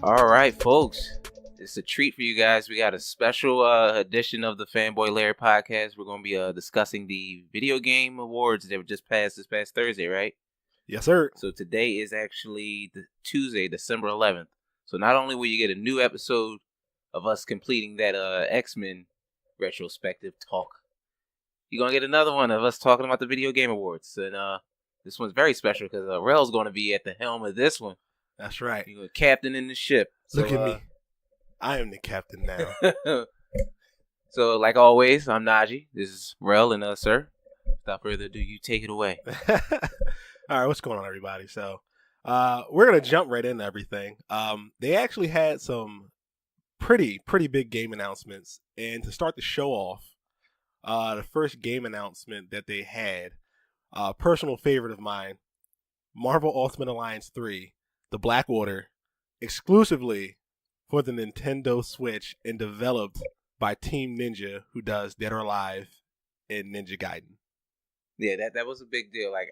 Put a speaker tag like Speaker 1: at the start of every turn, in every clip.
Speaker 1: All right, folks. It's a treat for you guys. We got a special edition of the Fanboy Larry podcast. We're going to be discussing the video game awards that were just passed this past Thursday, right?
Speaker 2: Yes, sir.
Speaker 1: So today is actually the Tuesday, December 11th. So not only will you get a new episode of us completing that X-Men retrospective talk, you're going to get another one of us talking about the video game awards. And this one's very special because Rel's going to be at the helm of this one.
Speaker 2: That's right.
Speaker 1: You're captain in the ship.
Speaker 2: Look at me. I am the captain now.
Speaker 1: So, like always, I'm Najee. This is Rel and sir. Without further ado, you take it away.
Speaker 2: All right, what's going on, everybody? So, we're going to jump right into everything. They actually had some pretty big game announcements. And to start the show off, the first game announcement that they had, personal favorite of mine, Marvel Ultimate Alliance 3, The Black Order, exclusively for the Nintendo Switch and developed by Team Ninja, who does Dead or Alive and Ninja Gaiden.
Speaker 1: Yeah, that was a big deal. Like,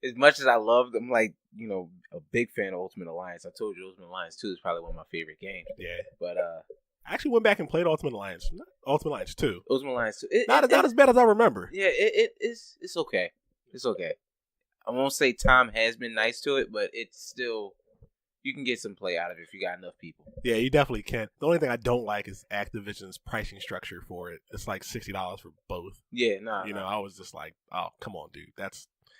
Speaker 1: as much as I loved them, like, you know, a big fan of Ultimate Alliance. I told you Ultimate Alliance 2 is probably one of my favorite games.
Speaker 2: Yeah.
Speaker 1: But
Speaker 2: I actually went back and played Ultimate Alliance. Ultimate Alliance 2.
Speaker 1: Ultimate Alliance 2.
Speaker 2: Not as bad as I remember.
Speaker 1: Yeah, it's okay. It's okay. I won't say Tom has been nice to it, but it's still, you can get some play out of it if you got enough people.
Speaker 2: Yeah, you definitely can. The only thing I don't like is Activision's pricing structure for it. It's like $60 for both.
Speaker 1: Yeah, nah.
Speaker 2: You know, I was just like, oh, come on, dude.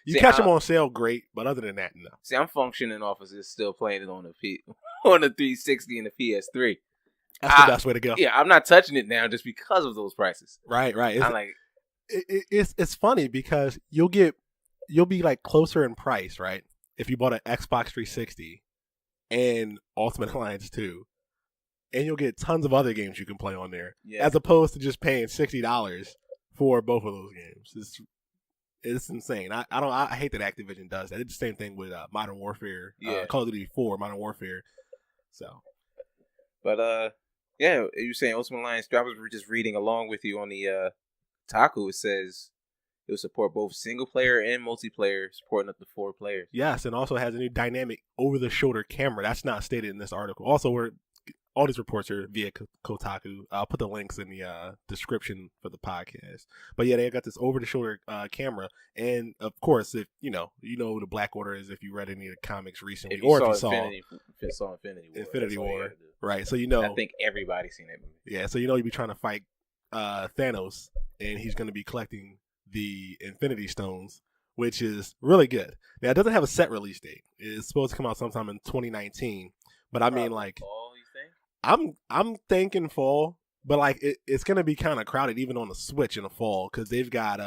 Speaker 2: You catch them on sale, great, but other than that, no.
Speaker 1: See, I'm functioning off of this, still playing it on the on the 360 and the PS3.
Speaker 2: That's the best way to go.
Speaker 1: Yeah, I'm not touching it now just because of those prices.
Speaker 2: Right.
Speaker 1: I'm like,
Speaker 2: it's funny because you'll be like closer in price, right? If you bought an Xbox 360 and Ultimate Alliance 2, and you'll get tons of other games you can play on there, as opposed to just paying $60 for both of those games. It's insane. I hate that Activision does that. They did the same thing with Modern Warfare, Call of Duty 4, Modern Warfare. So,
Speaker 1: but yeah, you were saying Ultimate Alliance 3. I was just reading along with you on the Taku. It says it will support both single player and multiplayer, supporting up to 4 players.
Speaker 2: Yes, and also has a new dynamic over-the-shoulder camera. That's not stated in this article. Also, all these reports are via Kotaku. I'll put the links in the description for the podcast. But yeah, they got this over-the-shoulder camera, and of course, if you know the Black Order is if you read any of the comics recently,
Speaker 1: if you saw Infinity War,
Speaker 2: right? So you know,
Speaker 1: I think everybody's seen that movie.
Speaker 2: Yeah, so you know you'd be trying to fight Thanos, and he's going to be collecting the Infinity Stones, which is really good. Now, it doesn't have a set release date. It's supposed to come out sometime in 2019. But I mean, like,
Speaker 1: fall, you think?
Speaker 2: I'm thinking fall, but like it's gonna be kind of crowded even on the Switch in the fall because they've got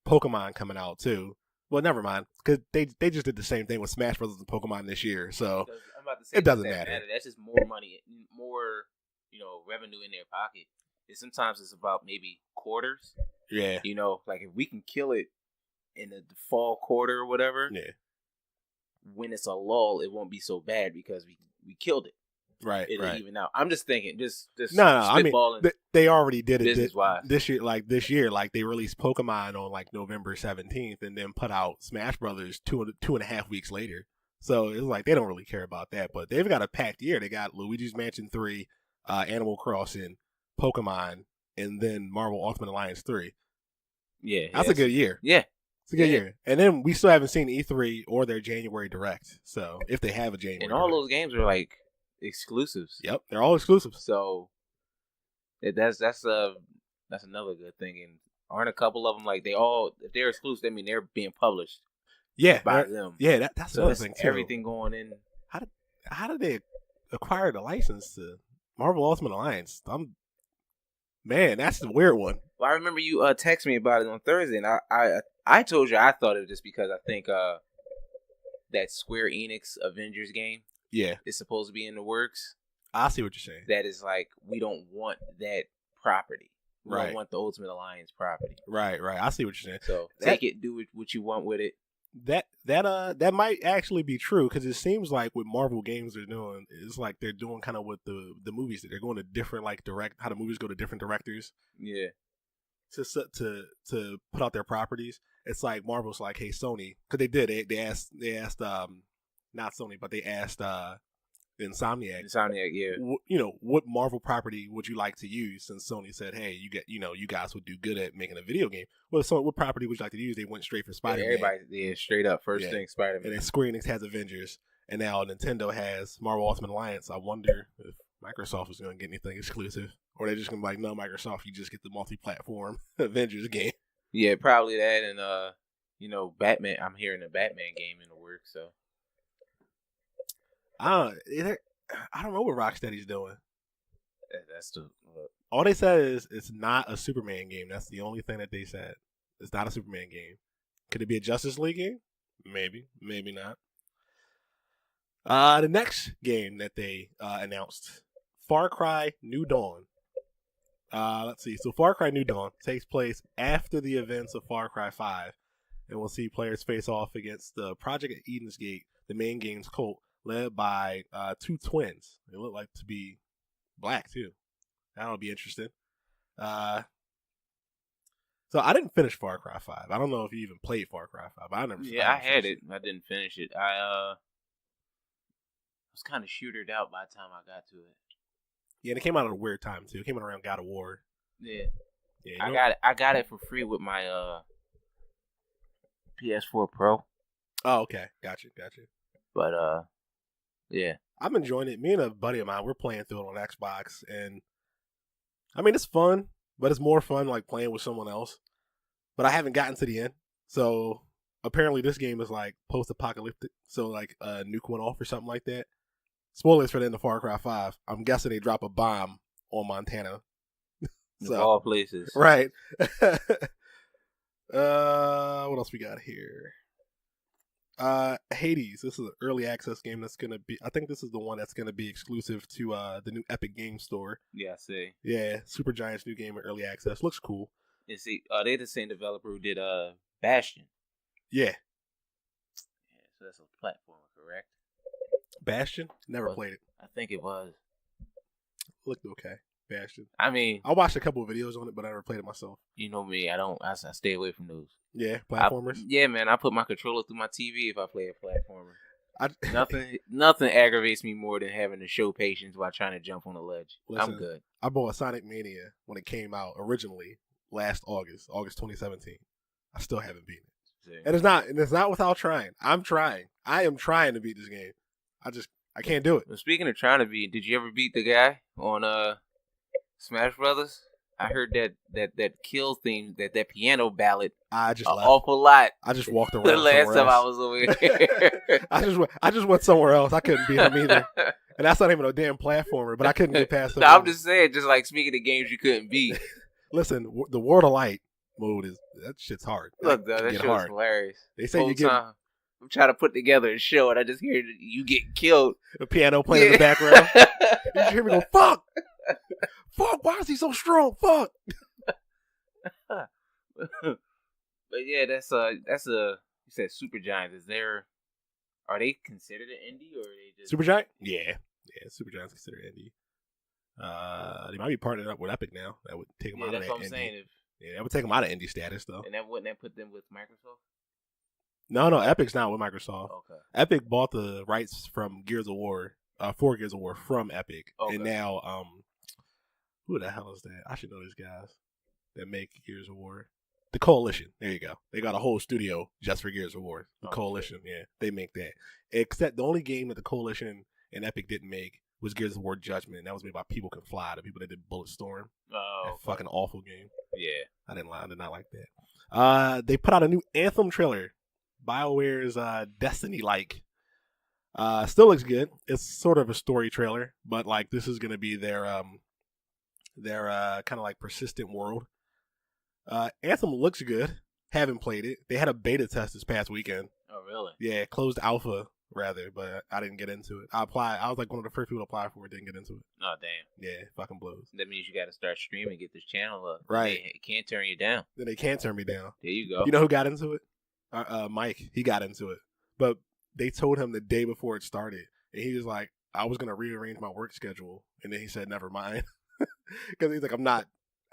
Speaker 2: Pokemon coming out too. Well, never mind, because they just did the same thing with Smash Bros. And Pokemon this year, so
Speaker 1: I'm about to say
Speaker 2: it doesn't matter.
Speaker 1: That's just more money, more revenue in their pocket. And sometimes it's about maybe quarters.
Speaker 2: Yeah.
Speaker 1: You know, like if we can kill it in the fall quarter or whatever, when it's a lull, it won't be so bad because we killed it.
Speaker 2: Right.
Speaker 1: It'll even out. I'm just thinking, just
Speaker 2: no. I mean, they already did it
Speaker 1: business-wise.
Speaker 2: this year. Like they released Pokemon on like November 17th, and then put out Smash Brothers 2.5 weeks later. So it's like they don't really care about that, but they've got a packed year. They got Luigi's Mansion 3, Animal Crossing, Pokemon, and then Marvel Ultimate Alliance 3.
Speaker 1: Yeah,
Speaker 2: that's a good year.
Speaker 1: Yeah,
Speaker 2: it's a good year. And then we still haven't seen E3 or their January Direct. So if they have a January,
Speaker 1: and all those games are like exclusives.
Speaker 2: Yep, they're all exclusives.
Speaker 1: So that's another good thing. And aren't a couple of them like if they're exclusive? I mean, they're being published.
Speaker 2: Yeah,
Speaker 1: by them.
Speaker 2: Yeah, that's another thing too.
Speaker 1: Everything going in.
Speaker 2: How did they acquire the license to Marvel Ultimate Alliance? Man, that's the weird one.
Speaker 1: Well, I remember you texted me about it on Thursday, and I told you I thought it just because I think that Square Enix Avengers game is supposed to be in the works.
Speaker 2: I see what you're saying.
Speaker 1: That is like, we don't want that property. We
Speaker 2: Right.
Speaker 1: don't want the Ultimate Alliance property.
Speaker 2: Right. I see what you're saying.
Speaker 1: So take it, do what you want with it.
Speaker 2: That might actually be true because it seems like what Marvel games are doing is like they're doing kind of with the movies that they're going to different how the movies go to different directors.
Speaker 1: Yeah.
Speaker 2: to put out their properties. It's like Marvel's like, hey Sony, because they asked not Sony, but they asked Insomniac,
Speaker 1: yeah.
Speaker 2: What Marvel property would you like to use? Since Sony said, hey, you guys would do good at making a video game. Well, so what property would you like to use? They went straight for Spider-Man.
Speaker 1: Everybody, straight up first thing Spider-Man.
Speaker 2: And then Square Enix has Avengers, and now Nintendo has Marvel Ultimate Alliance. I wonder if Microsoft is going to get anything exclusive, or they're just going to be like, no, Microsoft, you just get the multi-platform Avengers game.
Speaker 1: Yeah, probably that, and Batman. I'm hearing a Batman game in the works, so.
Speaker 2: I don't know what Rocksteady's doing.
Speaker 1: That's the.
Speaker 2: All they said is it's not a Superman game. That's the only thing that they said. It's not a Superman game. Could it be a Justice League game? Maybe, maybe not. The next game that they announced, Far Cry New Dawn. Let's see. So Far Cry New Dawn takes place after the events of Far Cry 5, and we'll see players face off against the Project Eden's Gate, the main game's cult, led by two twins. They look like to be black too. That'll be interesting. So I didn't finish Far Cry 5. I don't know if you even played Far Cry 5.
Speaker 1: I had it. I didn't finish it. I was kind of shootered out by the time I got to it.
Speaker 2: Yeah, and it came out at a weird time too. It came out around God of War.
Speaker 1: Yeah. I got it for free with my PS4 Pro.
Speaker 2: Oh, okay. Gotcha.
Speaker 1: But yeah.
Speaker 2: I'm enjoying it. Me and a buddy of mine, we're playing through it on Xbox, and I mean it's fun, but it's more fun like playing with someone else. But I haven't gotten to the end. So apparently this game is like post-apocalyptic. So like a nuke went off or something like that. Spoilers for the end of Far Cry 5. I'm guessing they drop a bomb on Montana.
Speaker 1: So, of all places.
Speaker 2: Right. What else we got here? Hades. This is an early access game that's going to be... I think this is the one that's going to be exclusive to the new Epic Games Store.
Speaker 1: Yeah, I see.
Speaker 2: Yeah, Supergiant's new game in early access. Looks cool.
Speaker 1: And see, they're the same developer who did Bastion.
Speaker 2: Yeah.
Speaker 1: Yeah, so that's a platformer, correct?
Speaker 2: Bastion? Never played it.
Speaker 1: I think it was.
Speaker 2: Looked okay. Bastion.
Speaker 1: I mean,
Speaker 2: I watched a couple of videos on it, but I never played it myself.
Speaker 1: You know me. I stay away from those.
Speaker 2: Yeah, platformers.
Speaker 1: Yeah, man. I put my controller through my TV if I play a platformer. Nothing aggravates me more than having to show patience while trying to jump on a ledge. Listen, I'm good.
Speaker 2: I bought Sonic Mania when it came out originally last August 2017. I still haven't beaten it. See. And it's not without trying. I'm trying. I am trying to beat this game. I can't do it.
Speaker 1: Well, speaking of trying to beat, did you ever beat the guy on Smash Brothers? I heard that kill theme, that piano ballad.
Speaker 2: I just left.
Speaker 1: Awful lot.
Speaker 2: I just walked around.
Speaker 1: The last time I was over here,
Speaker 2: I just went somewhere else. I couldn't beat him either, and that's not even a damn platformer. But I couldn't get past him.
Speaker 1: No, I'm just saying, just like speaking of games you couldn't beat.
Speaker 2: Listen, the World of Light mode that shit's hard.
Speaker 1: Look, though, that shit was hilarious.
Speaker 2: They say you get.
Speaker 1: I'm trying to put together a show, and I just hear you get killed.
Speaker 2: The piano playing in the background. You hear me go, fuck! Fuck, why is he so strong? Fuck!
Speaker 1: But yeah, that's you said Supergiant. Are they considered an indie, or are they just...
Speaker 2: Supergiant? Yeah, Supergiant's considered indie. They might be partnered up with Epic now. That would take them out of that indie. That's what I'm saying. That would take them out of indie status, though.
Speaker 1: And wouldn't that put them with Microsoft?
Speaker 2: No, Epic's not with Microsoft.
Speaker 1: Okay.
Speaker 2: Epic bought the rights from Gears of War, 4 Gears of War from Epic. Okay. And now, who the hell is that? I should know these guys that make Gears of War. The Coalition. There you go. They got a whole studio just for Gears of War. The Coalition, yeah. They make that. Except the only game that the Coalition and Epic didn't make was Gears of War Judgment. That was made by People Can Fly, the people that did Bulletstorm. Oh. That fucking awful game.
Speaker 1: Yeah.
Speaker 2: I did not like that. They put out a new Anthem trailer. BioWare's Destiny-like. Still looks good. It's sort of a story trailer, but like this is gonna be their kind of like persistent world. Anthem looks good. Haven't played it. They had a beta test this past weekend.
Speaker 1: Oh really?
Speaker 2: Yeah, closed alpha rather, but I didn't get into it. I was like one of the first people to apply for it. Didn't get into it.
Speaker 1: Oh damn.
Speaker 2: Yeah, fucking blows.
Speaker 1: That means you got to start streaming, get this channel up.
Speaker 2: Right.
Speaker 1: They can't turn you down.
Speaker 2: Then they can't turn me down.
Speaker 1: There you go.
Speaker 2: You know who got into it? Mike. He got into it, but they told him the day before it started, and he was like, "I was gonna rearrange my work schedule," and then he said, "Never mind," because he's like,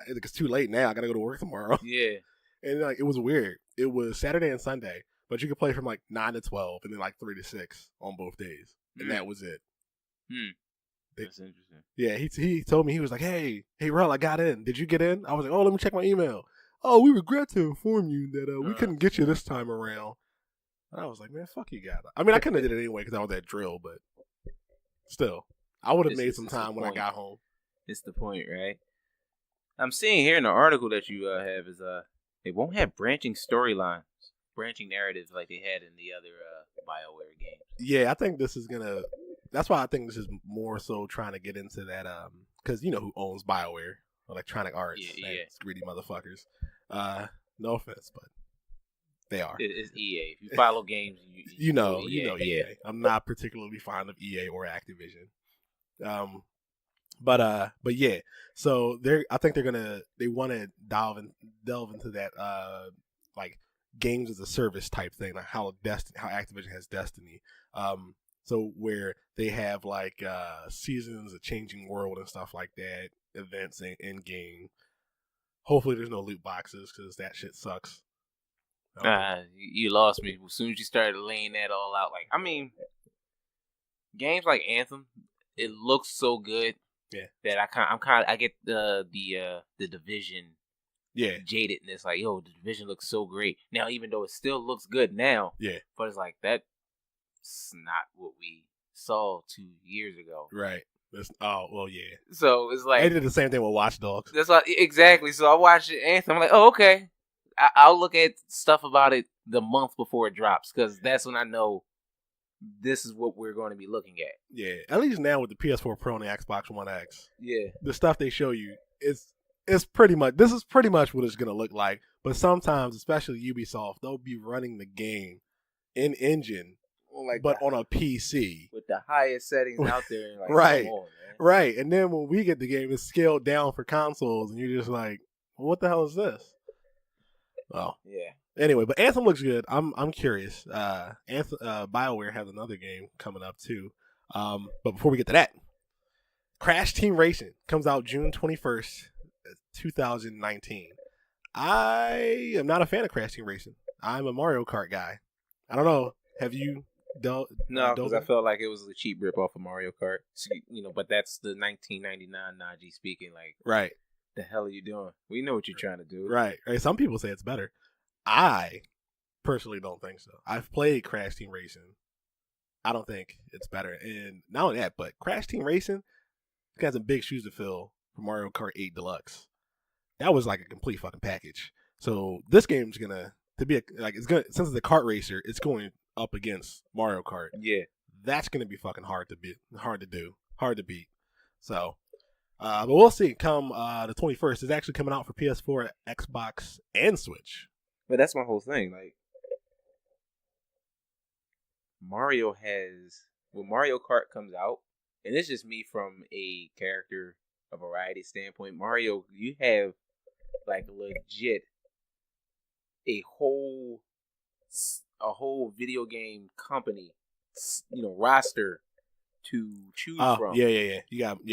Speaker 2: it's too late now. I gotta go to work tomorrow.
Speaker 1: Yeah.
Speaker 2: And like it was weird. It was Saturday and Sunday, but you could play from like 9 to 12 and then like 3 to 6 on both days, and that was it.
Speaker 1: That's interesting.
Speaker 2: Yeah, he told me, he was like, hey, Rel, I got in. Did you get in? I was like, oh, let me check my email. Oh, we regret to inform you that we couldn't get you this time around. And I was like, man, fuck you guys. I mean, I couldn't have did it anyway because I was at drill, but still, I would have made some time when I got home.
Speaker 1: It's the point, right? I'm seeing here in the article that you have is they won't have branching storylines, branching narratives like they had in the other BioWare games.
Speaker 2: Yeah, I think this is gonna. That's why I think this is more so trying to get into that, because you know who owns BioWare, Electronic Arts, greedy motherfuckers. No offense, but they are.
Speaker 1: It's EA. If you follow games,
Speaker 2: you know EA. I'm not particularly fond of EA or Activision. But yeah. So I think they want to delve into that like games as a service type thing, like how Activision has Destiny. So where they have like seasons, a changing world and stuff like that, events in game. Hopefully there's no loot boxes because that shit sucks.
Speaker 1: You lost me as soon as you started laying that all out. Like, I mean, games like Anthem, it looks so good.
Speaker 2: Yeah.
Speaker 1: That I get the Division.
Speaker 2: Yeah.
Speaker 1: Jadedness, like, yo, the Division looks so great now, even though it still looks good now.
Speaker 2: Yeah.
Speaker 1: But it's like that's not what we saw 2 years ago.
Speaker 2: Right. Yeah.
Speaker 1: So it's like
Speaker 2: they did the same thing with Watch Dogs.
Speaker 1: That's what exactly. So I watched Anthem. I'm like, oh, okay. I'll look at stuff about it the month before it drops because that's when I know this is what we're going to be looking at.
Speaker 2: Yeah, at least now with the PS4 Pro and the Xbox One X.
Speaker 1: Yeah,
Speaker 2: the stuff they show you is pretty much. This is pretty much what it's going to look like. But sometimes, especially Ubisoft, they'll be running the game in engine, but on a PC
Speaker 1: with the highest settings out there. Like,
Speaker 2: right,
Speaker 1: come on, man.
Speaker 2: Right. And then when we get the game, it's scaled down for consoles, and you're just like, what the hell is this? Oh
Speaker 1: yeah.
Speaker 2: Anyway, but Anthem looks good. I'm curious. BioWare has another game coming up too. But before we get to that, Crash Team Racing comes out June 21st, 2019. I am not a fan of Crash Team Racing. I'm a Mario Kart guy. I don't know. Have you dealt?
Speaker 1: No, because I felt like it was a cheap rip off of Mario Kart. So, but that's the 1999 Najee speaking. Like,
Speaker 2: right.
Speaker 1: The hell are you doing? We know what you're trying to do.
Speaker 2: Right. Some people say it's better. I personally don't think so. I've played Crash Team Racing. I don't think it's better. And not only that, but Crash Team Racing got some big shoes to fill for Mario Kart 8 Deluxe. That was like a complete fucking package. So this game's since it's a kart racer, it's going up against Mario Kart.
Speaker 1: Yeah.
Speaker 2: That's gonna be fucking hard to beat. So but we'll see. Come the 21st, it's actually coming out for PS4, Xbox, and Switch.
Speaker 1: But that's my whole thing. Like, when Mario Kart comes out, and it's just me from a character, a variety standpoint, Mario, you have like legit a whole video game company, roster to choose from.
Speaker 2: Yeah.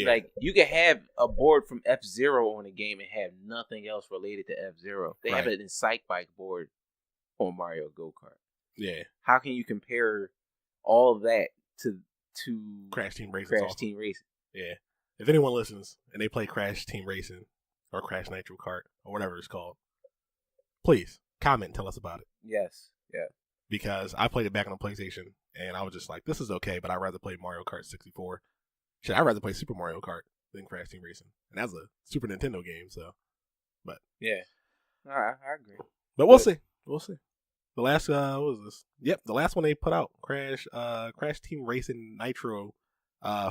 Speaker 1: Like, you can have a board from F-Zero on a game and have nothing else related to F-Zero. They have an Excite Bike board on Mario Go-Kart.
Speaker 2: Yeah.
Speaker 1: How can you compare all of that to
Speaker 2: Crash Team Racing? Yeah. If anyone listens and they play Crash Team Racing or Crash Nitro Kart or whatever it's called, please comment and tell us about it.
Speaker 1: Yes. Yeah.
Speaker 2: Because I played it back on the PlayStation, and I was just like, this is okay, but I'd rather play Mario Kart 64. I'd rather play Super Mario Kart than Crash Team Racing. And that's a Super Nintendo game, so. But.
Speaker 1: Yeah. I agree.
Speaker 2: But we'll see. The last, what was this? Yep, the last one they put out, Crash Team Racing Nitro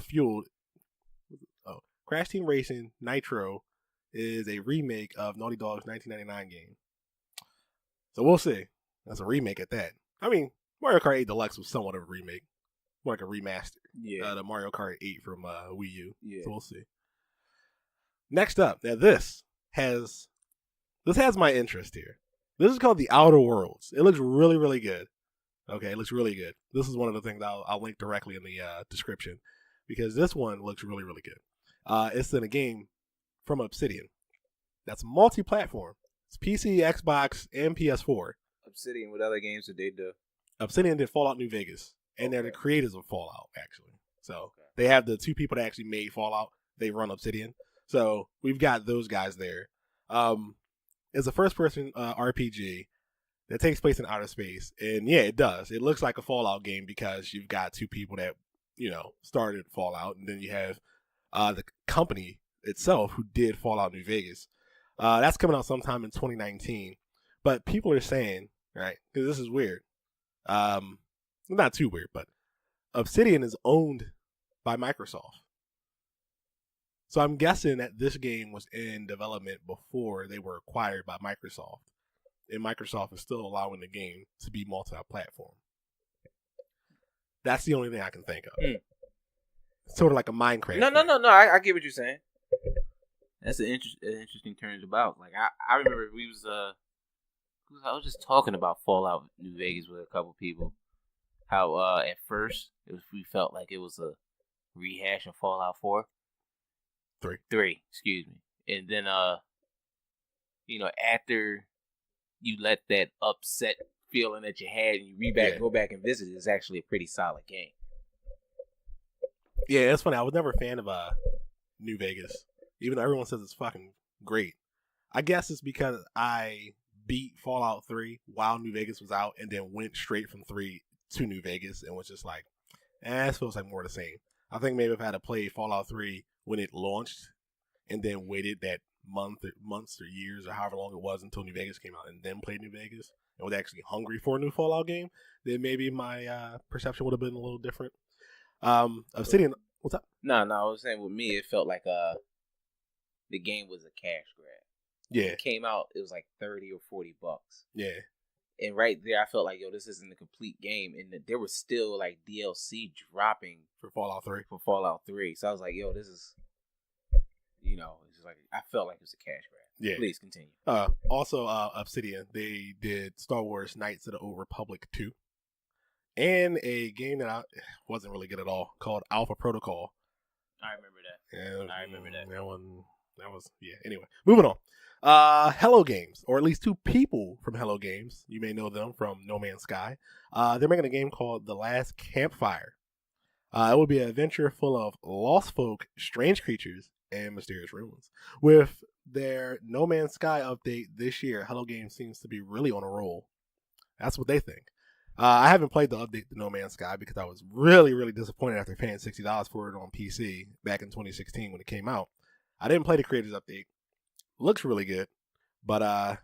Speaker 2: Fueled. Oh, Crash Team Racing Nitro is a remake of Naughty Dog's 1999 game. So we'll see. That's a remake at that. I mean, Mario Kart 8 Deluxe was somewhat of a remake. More like a remaster.
Speaker 1: Yeah.
Speaker 2: The Mario Kart 8 from Wii U.
Speaker 1: Yeah.
Speaker 2: So we'll see. Next up, now this has my interest here. This is called The Outer Worlds. It looks really, really good. Okay, it looks really good. This is one of the things I'll link directly in the description because this one looks really, really good. It's in a game from Obsidian. that's multi-platform. It's PC, Xbox, and PS4.
Speaker 1: Obsidian, what other games did they do?
Speaker 2: Obsidian did Fallout New Vegas, and they're the creators of Fallout, actually. So they have the two people that actually made Fallout. They run Obsidian. So we've got those guys there. It's a first-person RPG that takes place in outer space. And yeah, it does. It looks like a Fallout game because you've got two people that, started Fallout. And then you have the company itself who did Fallout New Vegas. That's coming out sometime in 2019. But people are saying, right, because this is weird. Not too weird, but Obsidian is owned by Microsoft. So I'm guessing that this game was in development before they were acquired by Microsoft. And Microsoft is still allowing the game to be multi-platform. That's the only thing I can think of. Sort of like a Minecraft.
Speaker 1: No. I get what you're saying. That's an interesting turn about. Like I remember I was just talking about Fallout New Vegas with a couple people. How at first we felt like it was a rehash of Fallout 4. 3, excuse me. And then after you let that upset feeling that you had and you go back and visit, it's actually a pretty solid game.
Speaker 2: Yeah, it's funny. I was never a fan of New Vegas, even though everyone says it's fucking great. I guess it's because I beat Fallout 3 while New Vegas was out and then went straight from 3 to New Vegas and was just like, it feels like more of the same. I think maybe if I had to play Fallout 3 when it launched and then waited that months or years or however long it was until New Vegas came out and then played New Vegas and was actually hungry for a new Fallout game, then maybe my perception would have been a little different. Obsidian, what's up?
Speaker 1: No, I was saying with me, it felt like the game was a cash grab.
Speaker 2: Yeah.
Speaker 1: It came out, it was like $30 or $40.
Speaker 2: Yeah.
Speaker 1: And right there, I felt like, this isn't a complete game. And there was still like DLC dropping
Speaker 2: for Fallout
Speaker 1: 3. So I was like, this is, it's like, I felt like it was a cash grab. Yeah. Please continue.
Speaker 2: Also, Obsidian, they did Star Wars Knights of the Old Republic 2. And a game that wasn't really good at all called Alpha Protocol.
Speaker 1: I remember that. I remember that.
Speaker 2: That was, yeah. Anyway, moving on. Hello Games, or at least two people from Hello Games. You may know them from No Man's Sky. They're making a game called The Last Campfire. It will be an adventure full of lost folk, strange creatures, and mysterious ruins. With their No Man's Sky update this year, Hello Games seems to be really on a roll. That's what they think. I haven't played the update to No Man's Sky because I was really, really disappointed after paying $60 for it on PC back in 2016 when it came out. I didn't play the creators update. Looks really good, but I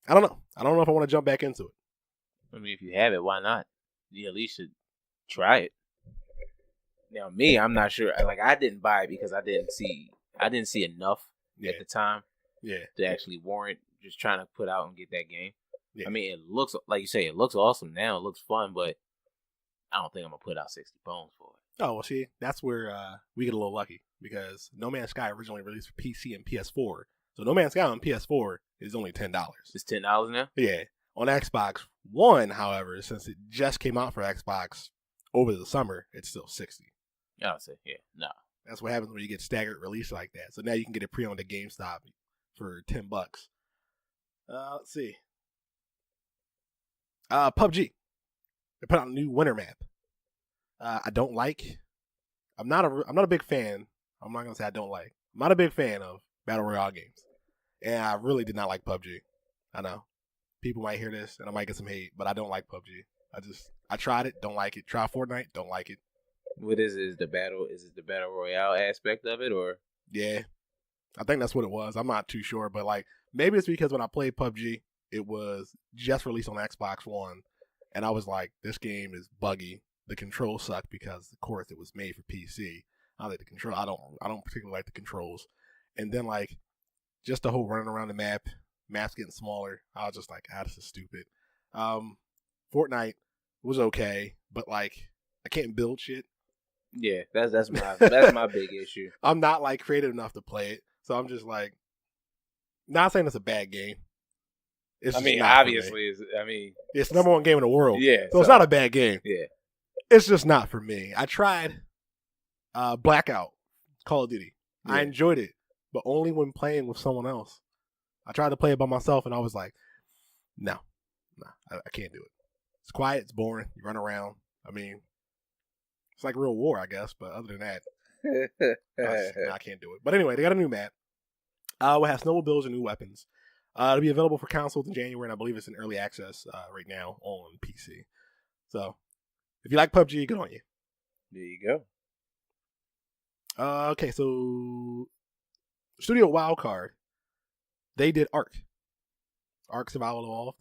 Speaker 2: don't know. I don't know if I want to jump back into it.
Speaker 1: I mean, if you have it, why not? You at least should try it. Now, me, I'm not sure. Like, I didn't buy it because I didn't see enough at the time to actually warrant just trying to put out and get that game. Yeah. I mean, it looks, like you say, it looks awesome now. It looks fun, but I don't think I'm going to put out 60 bones for it.
Speaker 2: Oh, well, see, that's where we get a little lucky because No Man's Sky originally released for PC and PS4. So No Man's Sky on PS4 is only $10.
Speaker 1: It's $10 now?
Speaker 2: Yeah. On Xbox One, however, since it just came out for Xbox over the summer, it's still $60.
Speaker 1: I'll say, yeah, no.
Speaker 2: That's what happens when you get staggered release like that. So now you can get it pre-owned at GameStop for $10. Let's see. PUBG. They put out a new winter map. I don't like. I'm not a big fan. I'm not gonna say I don't like. I'm not a big fan of battle royale games, and I really did not like PUBG. I know people might hear this and I might get some hate, but I don't like PUBG. I tried it, don't like it. Try Fortnite, don't like it.
Speaker 1: What is it? Is it the battle royale aspect of it, or?
Speaker 2: Yeah, I think that's what it was. I'm not too sure, but like maybe it's because when I played PUBG, it was just released on Xbox One, and I was like, this game is buggy. The controls suck because, of course, it was made for PC. I like the control. I don't particularly like the controls. And then like just the whole running around the maps getting smaller. I was just like, this is stupid. Fortnite was okay, but like I can't build shit.
Speaker 1: Yeah, that's my big issue.
Speaker 2: I'm not like creative enough to play it, so I'm just like, not saying it's a bad game.
Speaker 1: It's obviously,
Speaker 2: it's the number one game in the world.
Speaker 1: Yeah,
Speaker 2: so it's not a bad game.
Speaker 1: Yeah,
Speaker 2: it's just not for me. I tried Blackout, Call of Duty. Yeah. I enjoyed it, but only when playing with someone else. I tried to play it by myself, and I was like, no, I can't do it. It's quiet, it's boring. You run around. I mean, it's like Real War, I guess. But other than that, I can't do it. But anyway, they got a new map. We'll have snowmobiles and new weapons. It'll be available for consoles in January, and I believe it's in early access right now on PC. So, if you like PUBG, good on you.
Speaker 1: There you go.
Speaker 2: Okay, so Studio Wildcard, they did Ark Survival Evolved,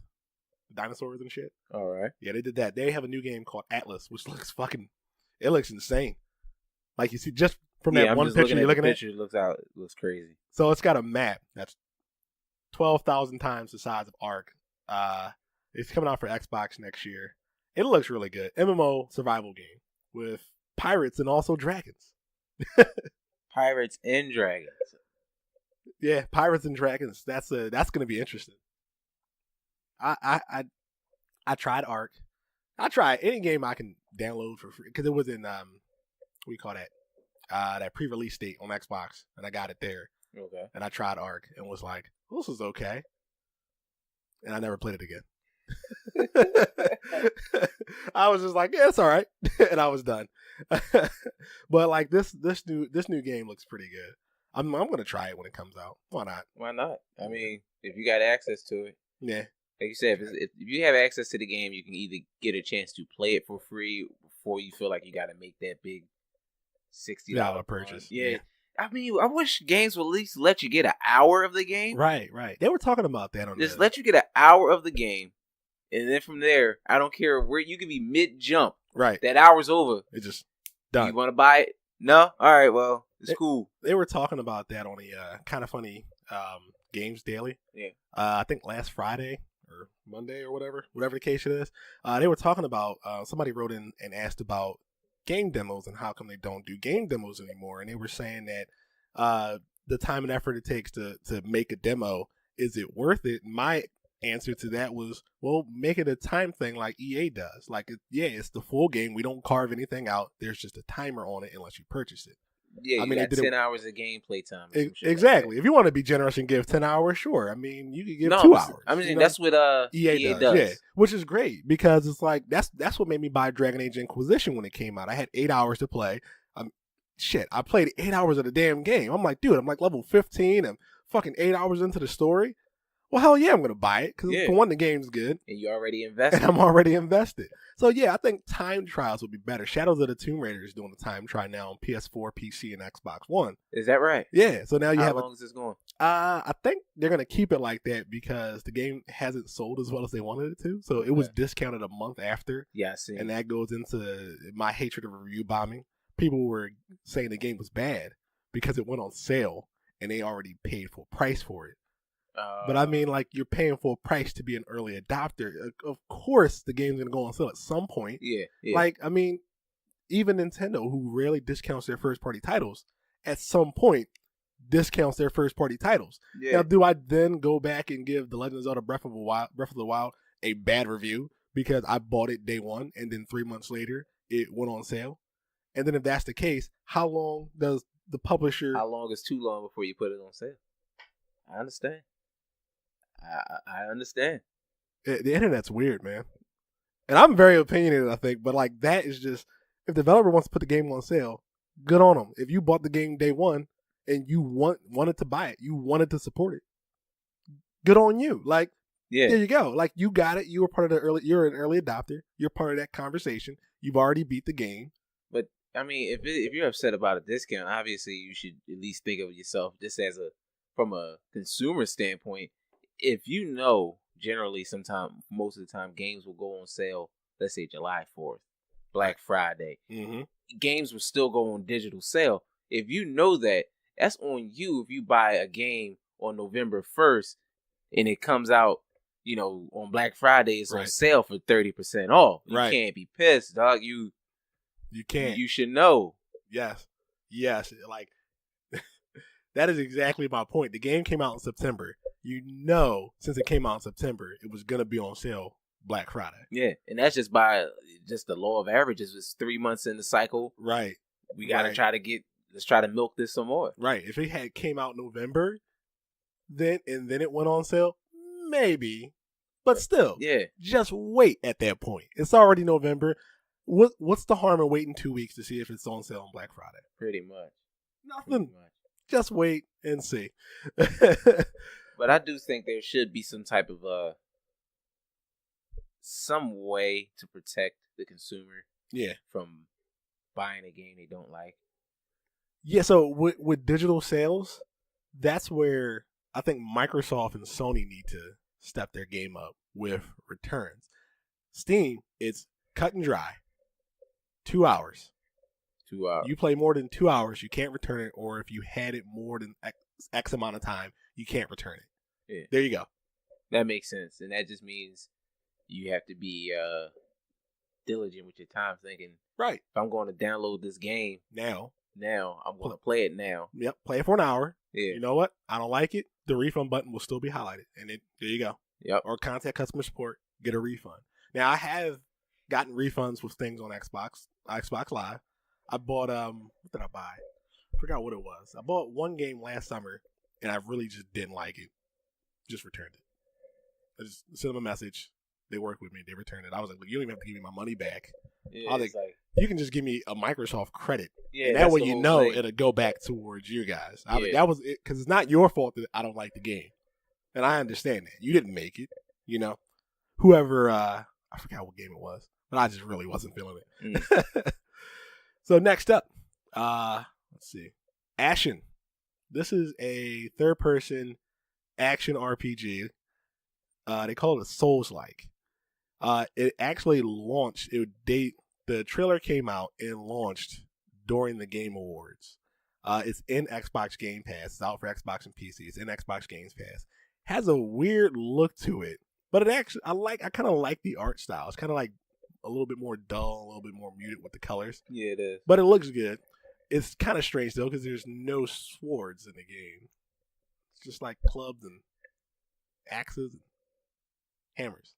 Speaker 2: dinosaurs and shit.
Speaker 1: All right.
Speaker 2: Yeah, they did that. They have a new game called Atlas, which looks it looks insane. Like you see, just from that one picture you're looking at,
Speaker 1: it looks crazy.
Speaker 2: So it's got a map that's 12,000 times the size of Ark. It's coming out for Xbox next year. It looks really good. MMO survival game with pirates and also dragons.
Speaker 1: Pirates and dragons.
Speaker 2: Yeah, pirates and dragons. That's gonna be interesting. I tried Ark. I tried any game I can download for free because it was in what do you call that? That pre-release state on Xbox, and I got it there.
Speaker 1: Okay.
Speaker 2: And I tried Ark and was like, this is okay. And I never played it again. I was just like, yeah, it's all right, and I was done. But like this new game looks pretty good. I'm gonna try it when it comes out. Why not?
Speaker 1: Why not? I mean, if you got access to it,
Speaker 2: yeah.
Speaker 1: Like you said, if you have access to the game, you can either get a chance to play it for free before you feel like you got to make that big $60
Speaker 2: purchase.
Speaker 1: Yeah. I mean, I wish games would at least let you get an hour of the game.
Speaker 2: Right. They were talking about that on
Speaker 1: Just let you get an hour of the game. And then from there, I don't care where you can be mid-jump.
Speaker 2: Right.
Speaker 1: That hour's over.
Speaker 2: It's just done.
Speaker 1: You want to buy it? No? All right, well, it's cool.
Speaker 2: They were talking about that on a Kind of Funny Games Daily.
Speaker 1: Yeah.
Speaker 2: I think last Friday or Monday or whatever the case it is. They were talking about, somebody wrote in and asked about game demos and how come they don't do game demos anymore. And they were saying that the time and effort it takes to make a demo, is it worth it? My answer to that was, well, make it a time thing like EA does. Like, it's the full game. We don't carve anything out. There's just a timer on it unless you purchase it.
Speaker 1: Yeah, I mean, they did 10 hours of gameplay time.
Speaker 2: Exactly.
Speaker 1: Like
Speaker 2: if you want to be generous and give 10 hours, sure. I mean, you could give 2 hours.
Speaker 1: I mean, that's what EA does.
Speaker 2: Yeah, which is great because it's like that's what made me buy Dragon Age Inquisition when it came out. I had 8 hours to play. I played 8 hours of the damn game. I'm like, dude, I'm like level 15. I'm fucking 8 hours into the story. Well, hell yeah, I'm going to buy it because for one, the game's good.
Speaker 1: And you already invested.
Speaker 2: And I'm already invested. So yeah, I think time trials would be better. Shadows of the Tomb Raider is doing a time trial now on PS4, PC, and Xbox One.
Speaker 1: Is that right?
Speaker 2: Yeah. So now
Speaker 1: How long is this going?
Speaker 2: I think they're going to keep it like that because the game hasn't sold as well as they wanted it to. So it was discounted a month after.
Speaker 1: Yeah, I see.
Speaker 2: And that goes into my hatred of review bombing. People were saying the game was bad because it went on sale and they already paid full price for it. But I mean, like, you're paying full price to be an early adopter. Of course, the game's going to go on sale at some point.
Speaker 1: Yeah.
Speaker 2: Like, I mean, even Nintendo, who rarely discounts their first-party titles, at some point discounts their first-party titles.
Speaker 1: Yeah.
Speaker 2: Now, do I then go back and give The Legend of Zelda Breath of the Wild a bad review because I bought it day one and then 3 months later it went on sale? And then if that's the case, how long does the publisher...
Speaker 1: How long is too long before you put it on sale? I understand. I understand.
Speaker 2: The internet's weird, man. And I'm very opinionated, I think, but like that is just, if the developer wants to put the game on sale, good on them. If you bought the game day one and you wanted to buy it, you wanted to support it, good on you. Like, there you go. Like, you got it. You were part of you're an early adopter. You're part of that conversation. You've already beat the game.
Speaker 1: But I mean, if you're upset about a discount, obviously you should at least think of yourself just as from a consumer standpoint. If you know, generally, most of the time, games will go on sale, let's say July 4th, Black Friday.
Speaker 2: Mm-hmm.
Speaker 1: Games will still go on digital sale. If you know that, that's on you if you buy a game on November 1st and it comes out, on Black Friday, it's on sale for 30% off. You can't be pissed, dog. You can't. You should know.
Speaker 2: Yes. Like, that is exactly my point. The game came out in September. Since it came out in September, it was going to be on sale Black Friday.
Speaker 1: Yeah, and that's just by the law of averages. It's 3 months in the cycle.
Speaker 2: Right.
Speaker 1: We got to let's try to milk this some more.
Speaker 2: Right. If it had came out in November, then it went on sale, maybe, but still,
Speaker 1: Yeah.
Speaker 2: just wait at that point. It's already November. What's the harm in waiting 2 weeks to see if it's on sale on Black Friday?
Speaker 1: Pretty much.
Speaker 2: Nothing. Just wait and see.
Speaker 1: But I do think there should be some type of some way to protect the consumer
Speaker 2: Yeah.
Speaker 1: from buying a game they don't like.
Speaker 2: Yeah, so with digital sales, that's where I think Microsoft and Sony need to step their game up with returns. Steam, it's cut and dry. 2 hours.
Speaker 1: 2 hours.
Speaker 2: You play more than 2 hours, you can't return it, or if you had it more than X amount of time, you can't return it.
Speaker 1: Yeah.
Speaker 2: There you go.
Speaker 1: That makes sense. And that just means you have to be diligent with your time, thinking,
Speaker 2: right,
Speaker 1: if I'm going to download this game
Speaker 2: now
Speaker 1: I'm going to play it now.
Speaker 2: Yep, play it for an hour.
Speaker 1: Yeah.
Speaker 2: You know what? I don't like it. The refund button will still be highlighted. And there you go.
Speaker 1: Yep.
Speaker 2: Or contact customer support, get a refund. Now, I have gotten refunds with things on Xbox Live. I bought, what did I buy? I forgot what it was. I bought one game last summer, and I really just didn't like it. Just returned it. I just sent them a message. They worked with me. They returned it. I was like, you don't even have to give me my money back.
Speaker 1: Yeah,
Speaker 2: I was like, you can just give me a Microsoft credit.
Speaker 1: Yeah,
Speaker 2: and that way
Speaker 1: the
Speaker 2: you
Speaker 1: whole
Speaker 2: know
Speaker 1: thing.
Speaker 2: it'll go back towards you guys. I was
Speaker 1: Yeah.
Speaker 2: like, that was it, because it's not your fault that I don't like the game. And I understand that. You didn't make it, you know. Whoever, I forgot what game it was, but I just really wasn't feeling it. So next up, let's see. Ashen. This is a third-person action RPG. They call it a Souls-like. It actually launched. The trailer came out and launched during the Game Awards. It's in Xbox Game Pass. It's out for Xbox and PC. It's in Xbox Game Pass. Has a weird look to it, but it actually I kind of like the art style. It's kind of like a little bit more dull, a little bit more muted with the colors.
Speaker 1: Yeah, it is.
Speaker 2: But it looks good. It's kind of strange though because there's no swords in the game. It's just like clubs and axes and hammers.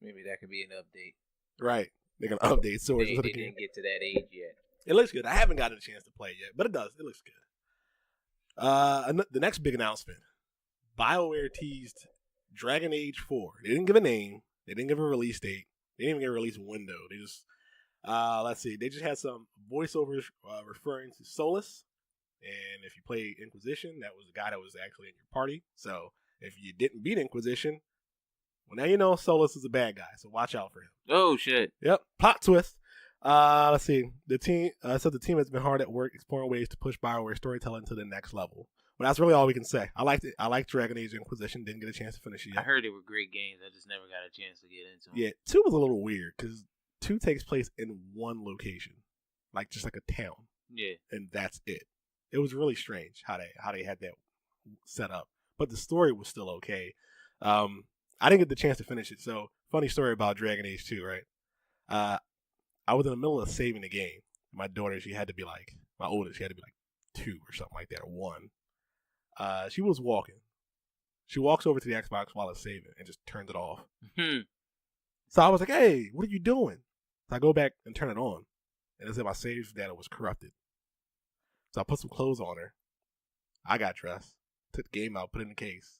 Speaker 1: Maybe that could be an update.
Speaker 2: Right. They're going to update swords.
Speaker 1: They
Speaker 2: into the game.
Speaker 1: didn't get to that age yet.
Speaker 2: It looks good. I haven't gotten a chance to play it yet, but it does. It looks good. The next big announcement. BioWare teased Dragon Age 4. They didn't give a name. They didn't give a release date. They didn't even give a release window. They just, let's see. They just had some voiceovers referring to Solus. And if you played Inquisition, that was the guy that was actually in your party. So if you didn't beat Inquisition, well, now you know Solus is a bad guy. So watch out for him.
Speaker 1: Oh, shit.
Speaker 2: Yep. Plot twist. Let's see. The team the team has been hard at work exploring ways to push BioWare storytelling to the next level. But that's really all we can say. I liked it. I liked Dragon Age Inquisition. Didn't get a chance to finish it yet.
Speaker 1: I heard they were great games. I just never got a chance to get into them.
Speaker 2: Yeah, 2 was a little weird because 2 takes place in one location, like just like a town,
Speaker 1: Yeah.
Speaker 2: and that's it. It was really strange how they had that set up, but the story was still okay. I didn't get the chance to finish it. So funny story about Dragon Age 2, right? I was in the middle of saving the game. My daughter, she had to be like 2 or something like that, or 1. She was walking. She walks over to the Xbox while it's saving and just turns it off. So I was like, hey, what are you doing? So I go back and turn it on. And it said my save data was corrupted. So I put some clothes on her. I got dressed. Took the game out, put it in the case.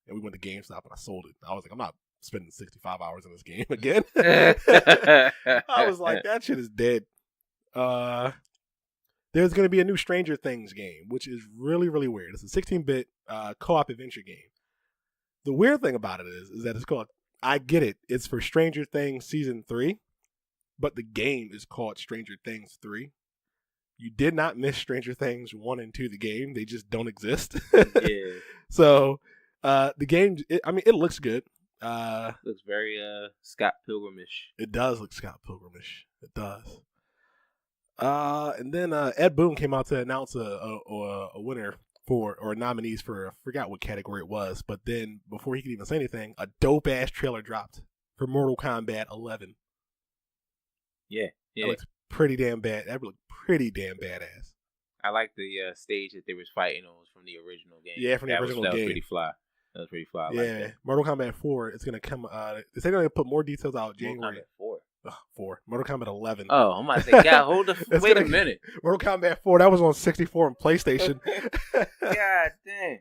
Speaker 2: And we went to GameStop and I sold it. I was like, I'm not spending 65 hours in this game again. I was like, that shit is dead. There's going to be a new Stranger Things game, which is really, really weird. It's a 16-bit co-op adventure game. The weird thing about it is that it's called, I get it, it's for Stranger Things Season 3, but the game is called Stranger Things 3. You did not miss Stranger Things 1 and 2, the game. They just don't exist.
Speaker 1: Yeah.
Speaker 2: So, the game, it looks good.
Speaker 1: Looks very Scott Pilgrimish.
Speaker 2: It does look Scott Pilgrimish. It does. And then Ed Boon came out to announce a winner or nominees for, I forgot what category it was, but then before he could even say anything, a dope ass trailer dropped for Mortal Kombat 11.
Speaker 1: Yeah.
Speaker 2: That looks pretty damn bad. That looked pretty damn badass.
Speaker 1: I like the stage that they was fighting on was from the original game.
Speaker 2: Yeah, from the original game.
Speaker 1: That was pretty fly. That was pretty fly. I
Speaker 2: Yeah,
Speaker 1: like that.
Speaker 2: Mortal Kombat 4. It's gonna come. They're gonna put more details out January.
Speaker 1: Mortal Kombat 4.
Speaker 2: 4. Mortal Kombat 11.
Speaker 1: Oh, I'm about to say, God, wait a minute.
Speaker 2: Mortal Kombat 4. That was on 64 and PlayStation.
Speaker 1: God damn.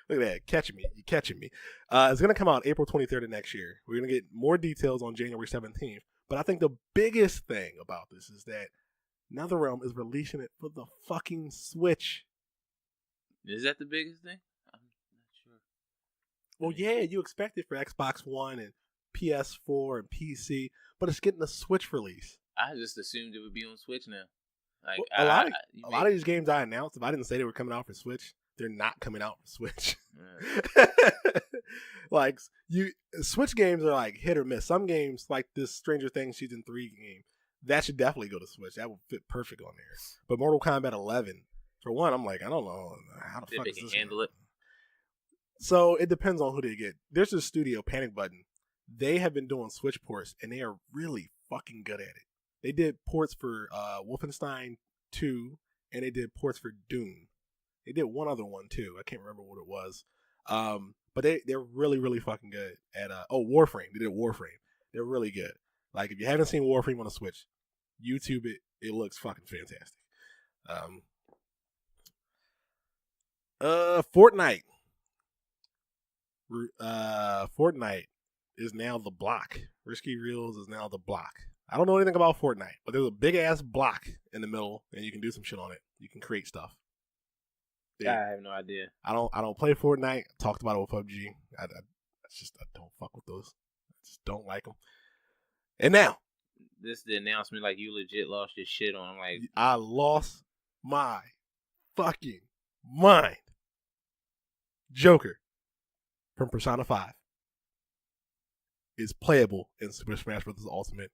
Speaker 2: Look at that. Catching me. You catching me. It's going to come out April 23rd of next year. We're going to get more details on January 17th. But I think the biggest thing about this is that NetherRealm is releasing it for the fucking Switch.
Speaker 1: Is that the biggest thing? I'm not sure.
Speaker 2: Well, yeah, you expect it for Xbox One and PS4 and PC, but it's getting a Switch release.
Speaker 1: I just assumed it would be on Switch now. Like
Speaker 2: Well, a lot of these games I announced, if I didn't say they were coming out for Switch, they're not coming out for Switch.
Speaker 1: Yeah.
Speaker 2: Like Switch games are like hit or miss. Some games, like this Stranger Things Season 3 game, that should definitely go to Switch. That would fit perfect on there. But Mortal Kombat 11, for one, I'm like, I don't know how the fuck
Speaker 1: they
Speaker 2: is
Speaker 1: can
Speaker 2: this
Speaker 1: handle it.
Speaker 2: So it depends on who they get. There's this studio, Panic Button. They have been doing Switch ports, and they are really fucking good at it. They did ports for Wolfenstein 2, and they did ports for Doom. They did one other one too. I can't remember what it was. But they're really, really fucking good at Warframe. They did Warframe. They're really good. Like if you haven't seen Warframe on the Switch, YouTube it. It looks fucking fantastic. Fortnite. Fortnite is now the block. Risky Reels is now the block. I don't know anything about Fortnite, but there's a big ass block in the middle, and you can do some shit on it. You can create stuff.
Speaker 1: Yeah. I have no idea.
Speaker 2: I don't play Fortnite. I talked about it with PUBG. I don't fuck with those. I just don't like them. And now,
Speaker 1: this is the announcement. Like you legit lost your shit on. Like
Speaker 2: I lost my fucking mind. Joker from Persona 5 is playable in Super Smash Bros. Ultimate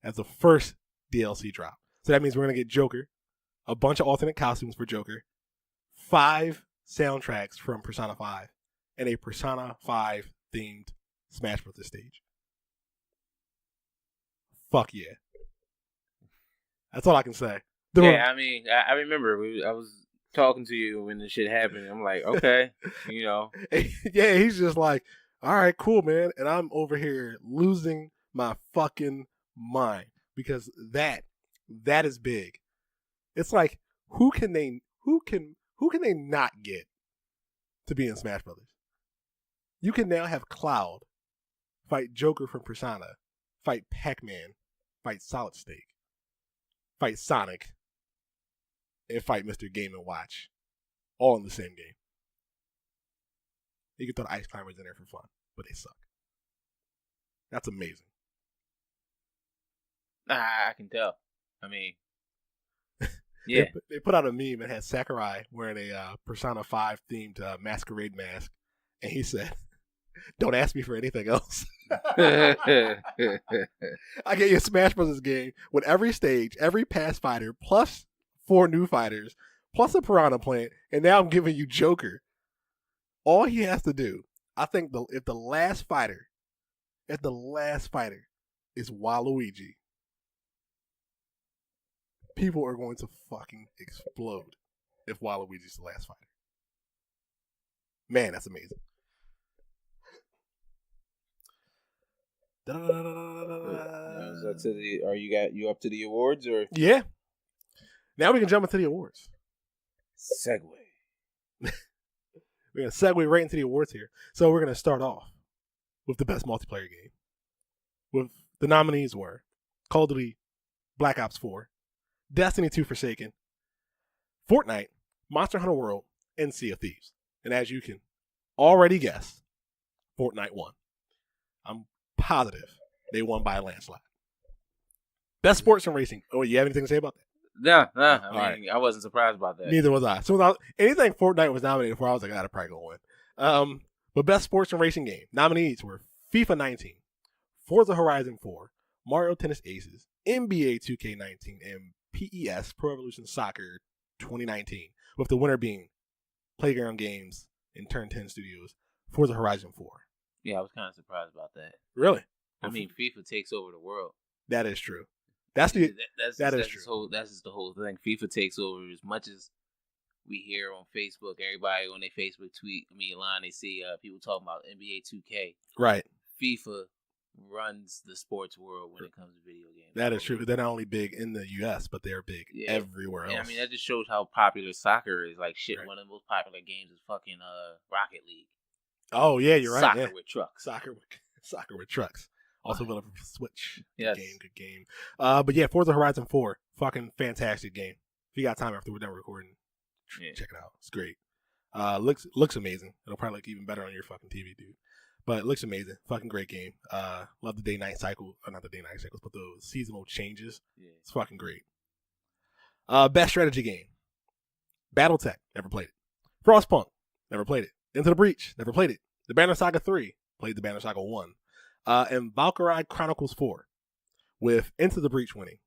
Speaker 2: as the first DLC drop. So that means we're going to get Joker, a bunch of alternate costumes for Joker, 5 soundtracks from Persona 5, and a Persona 5 themed Smash Bros. Stage. Fuck yeah. That's all I can say.
Speaker 1: Yeah, I mean, I remember I was talking to you when this shit happened. I'm like, okay, you know.
Speaker 2: Yeah, he's just like, all right, cool, man. And I'm over here losing my fucking mind because that is big. It's like, who can they not get to be in Smash Brothers? You can now have Cloud fight Joker from Persona, fight Pac-Man, fight Solid Snake, fight Sonic, and fight Mr. Game & Watch, all in the same game. You can throw the Ice Climbers in there for fun, but they suck. That's amazing.
Speaker 1: I can tell. I mean, yeah.
Speaker 2: They put out a meme and had Sakurai wearing a Persona 5 themed masquerade mask, and he said, "Don't ask me for anything else." I get you a Smash Bros. Game with every stage, every past fighter, plus 4 new fighters, plus a Piranha Plant, and now I'm giving you Joker. All he has to do, I think, if the last fighter is Waluigi, people are going to fucking explode if Waluigi's the last fighter. Man, that's amazing.
Speaker 1: Are you up to the awards or?
Speaker 2: Yeah. Now we can jump into the awards.
Speaker 1: Segue.
Speaker 2: We're going to segue right into the awards here. So we're going to start off with the best multiplayer game. With the nominees were Call of Duty Black Ops 4, Destiny 2 Forsaken, Fortnite, Monster Hunter World, and Sea of Thieves. And as you can already guess, Fortnite won. I'm positive they won by a landslide. Best sports and racing. Oh, you have anything to say about that?
Speaker 1: No. I mean, I wasn't surprised about that.
Speaker 2: Neither was I. So anything Fortnite was nominated for, I was like, I'd probably go win. But best sports and racing game nominees were FIFA 19, Forza Horizon 4, Mario Tennis Aces, NBA 2K19, and PES Pro Evolution Soccer 2019. With the winner being Playground Games and Turn 10 Studios, Forza Horizon 4.
Speaker 1: Yeah, I was kind of surprised about that.
Speaker 2: Really?
Speaker 1: I mean, FIFA takes over the world.
Speaker 2: That is true. That's true.
Speaker 1: That's just the whole thing. FIFA takes over. As much as we hear on Facebook, everybody on their Facebook tweet, line, they see people talking about NBA 2K.
Speaker 2: Right.
Speaker 1: FIFA runs the sports world when it comes to video games.
Speaker 2: That is true. They're not only big in the U.S., but they're big everywhere else.
Speaker 1: And I mean, that just shows how popular soccer is. Like, shit, one of the most popular games is fucking Rocket League.
Speaker 2: Oh, yeah, you're right.
Speaker 1: Soccer with trucks.
Speaker 2: Soccer with trucks. Also available for Switch.
Speaker 1: Yes.
Speaker 2: Good game. But yeah, Forza Horizon 4, fucking fantastic game. If you got time after we're done recording, check it out. It's great. Looks amazing. It'll probably look even better on your fucking TV, dude. But it looks amazing. Fucking great game. Love the day-night cycle. Or not the day-night cycles, but the seasonal changes. Yeah. It's fucking great. Best strategy game. Battletech. Never played it. Frostpunk. Never played it. Into the Breach. Never played it. The Banner Saga 3. Played the Banner Saga 1. And Valkyrie Chronicles 4. With Into the Breach winning.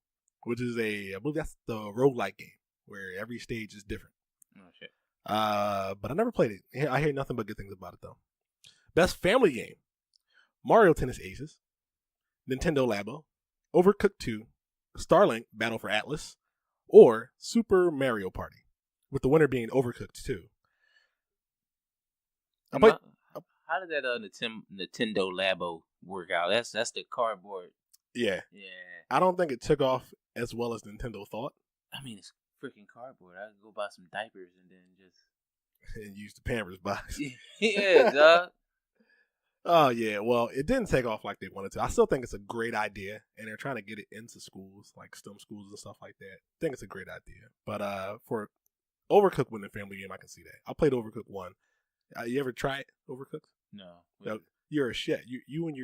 Speaker 2: Which is I believe that's the roguelike game. Where every stage is different.
Speaker 1: Oh, shit.
Speaker 2: But I never played it. I hear nothing but good things about it, though. Best family game. Mario Tennis Aces. Nintendo Labo. Overcooked 2. Starlink Battle for Atlas. Or Super Mario Party. With the winner being Overcooked 2.
Speaker 1: How did that Nintendo Labo work out? That's the cardboard.
Speaker 2: Yeah. I don't think it took off as well as Nintendo thought.
Speaker 1: I mean, it's freaking cardboard. I could go buy some diapers and then just...
Speaker 2: and use the Pampers box.
Speaker 1: Yeah, dog.
Speaker 2: Oh, yeah. Well, it didn't take off like they wanted to. I still think it's a great idea, and they're trying to get it into schools, like STEM schools and stuff like that. I think it's a great idea. But for Overcooked winning family game, I can see that. I played Overcooked 1. You ever try it, Overcooked?
Speaker 1: No.
Speaker 2: You're a chef. You and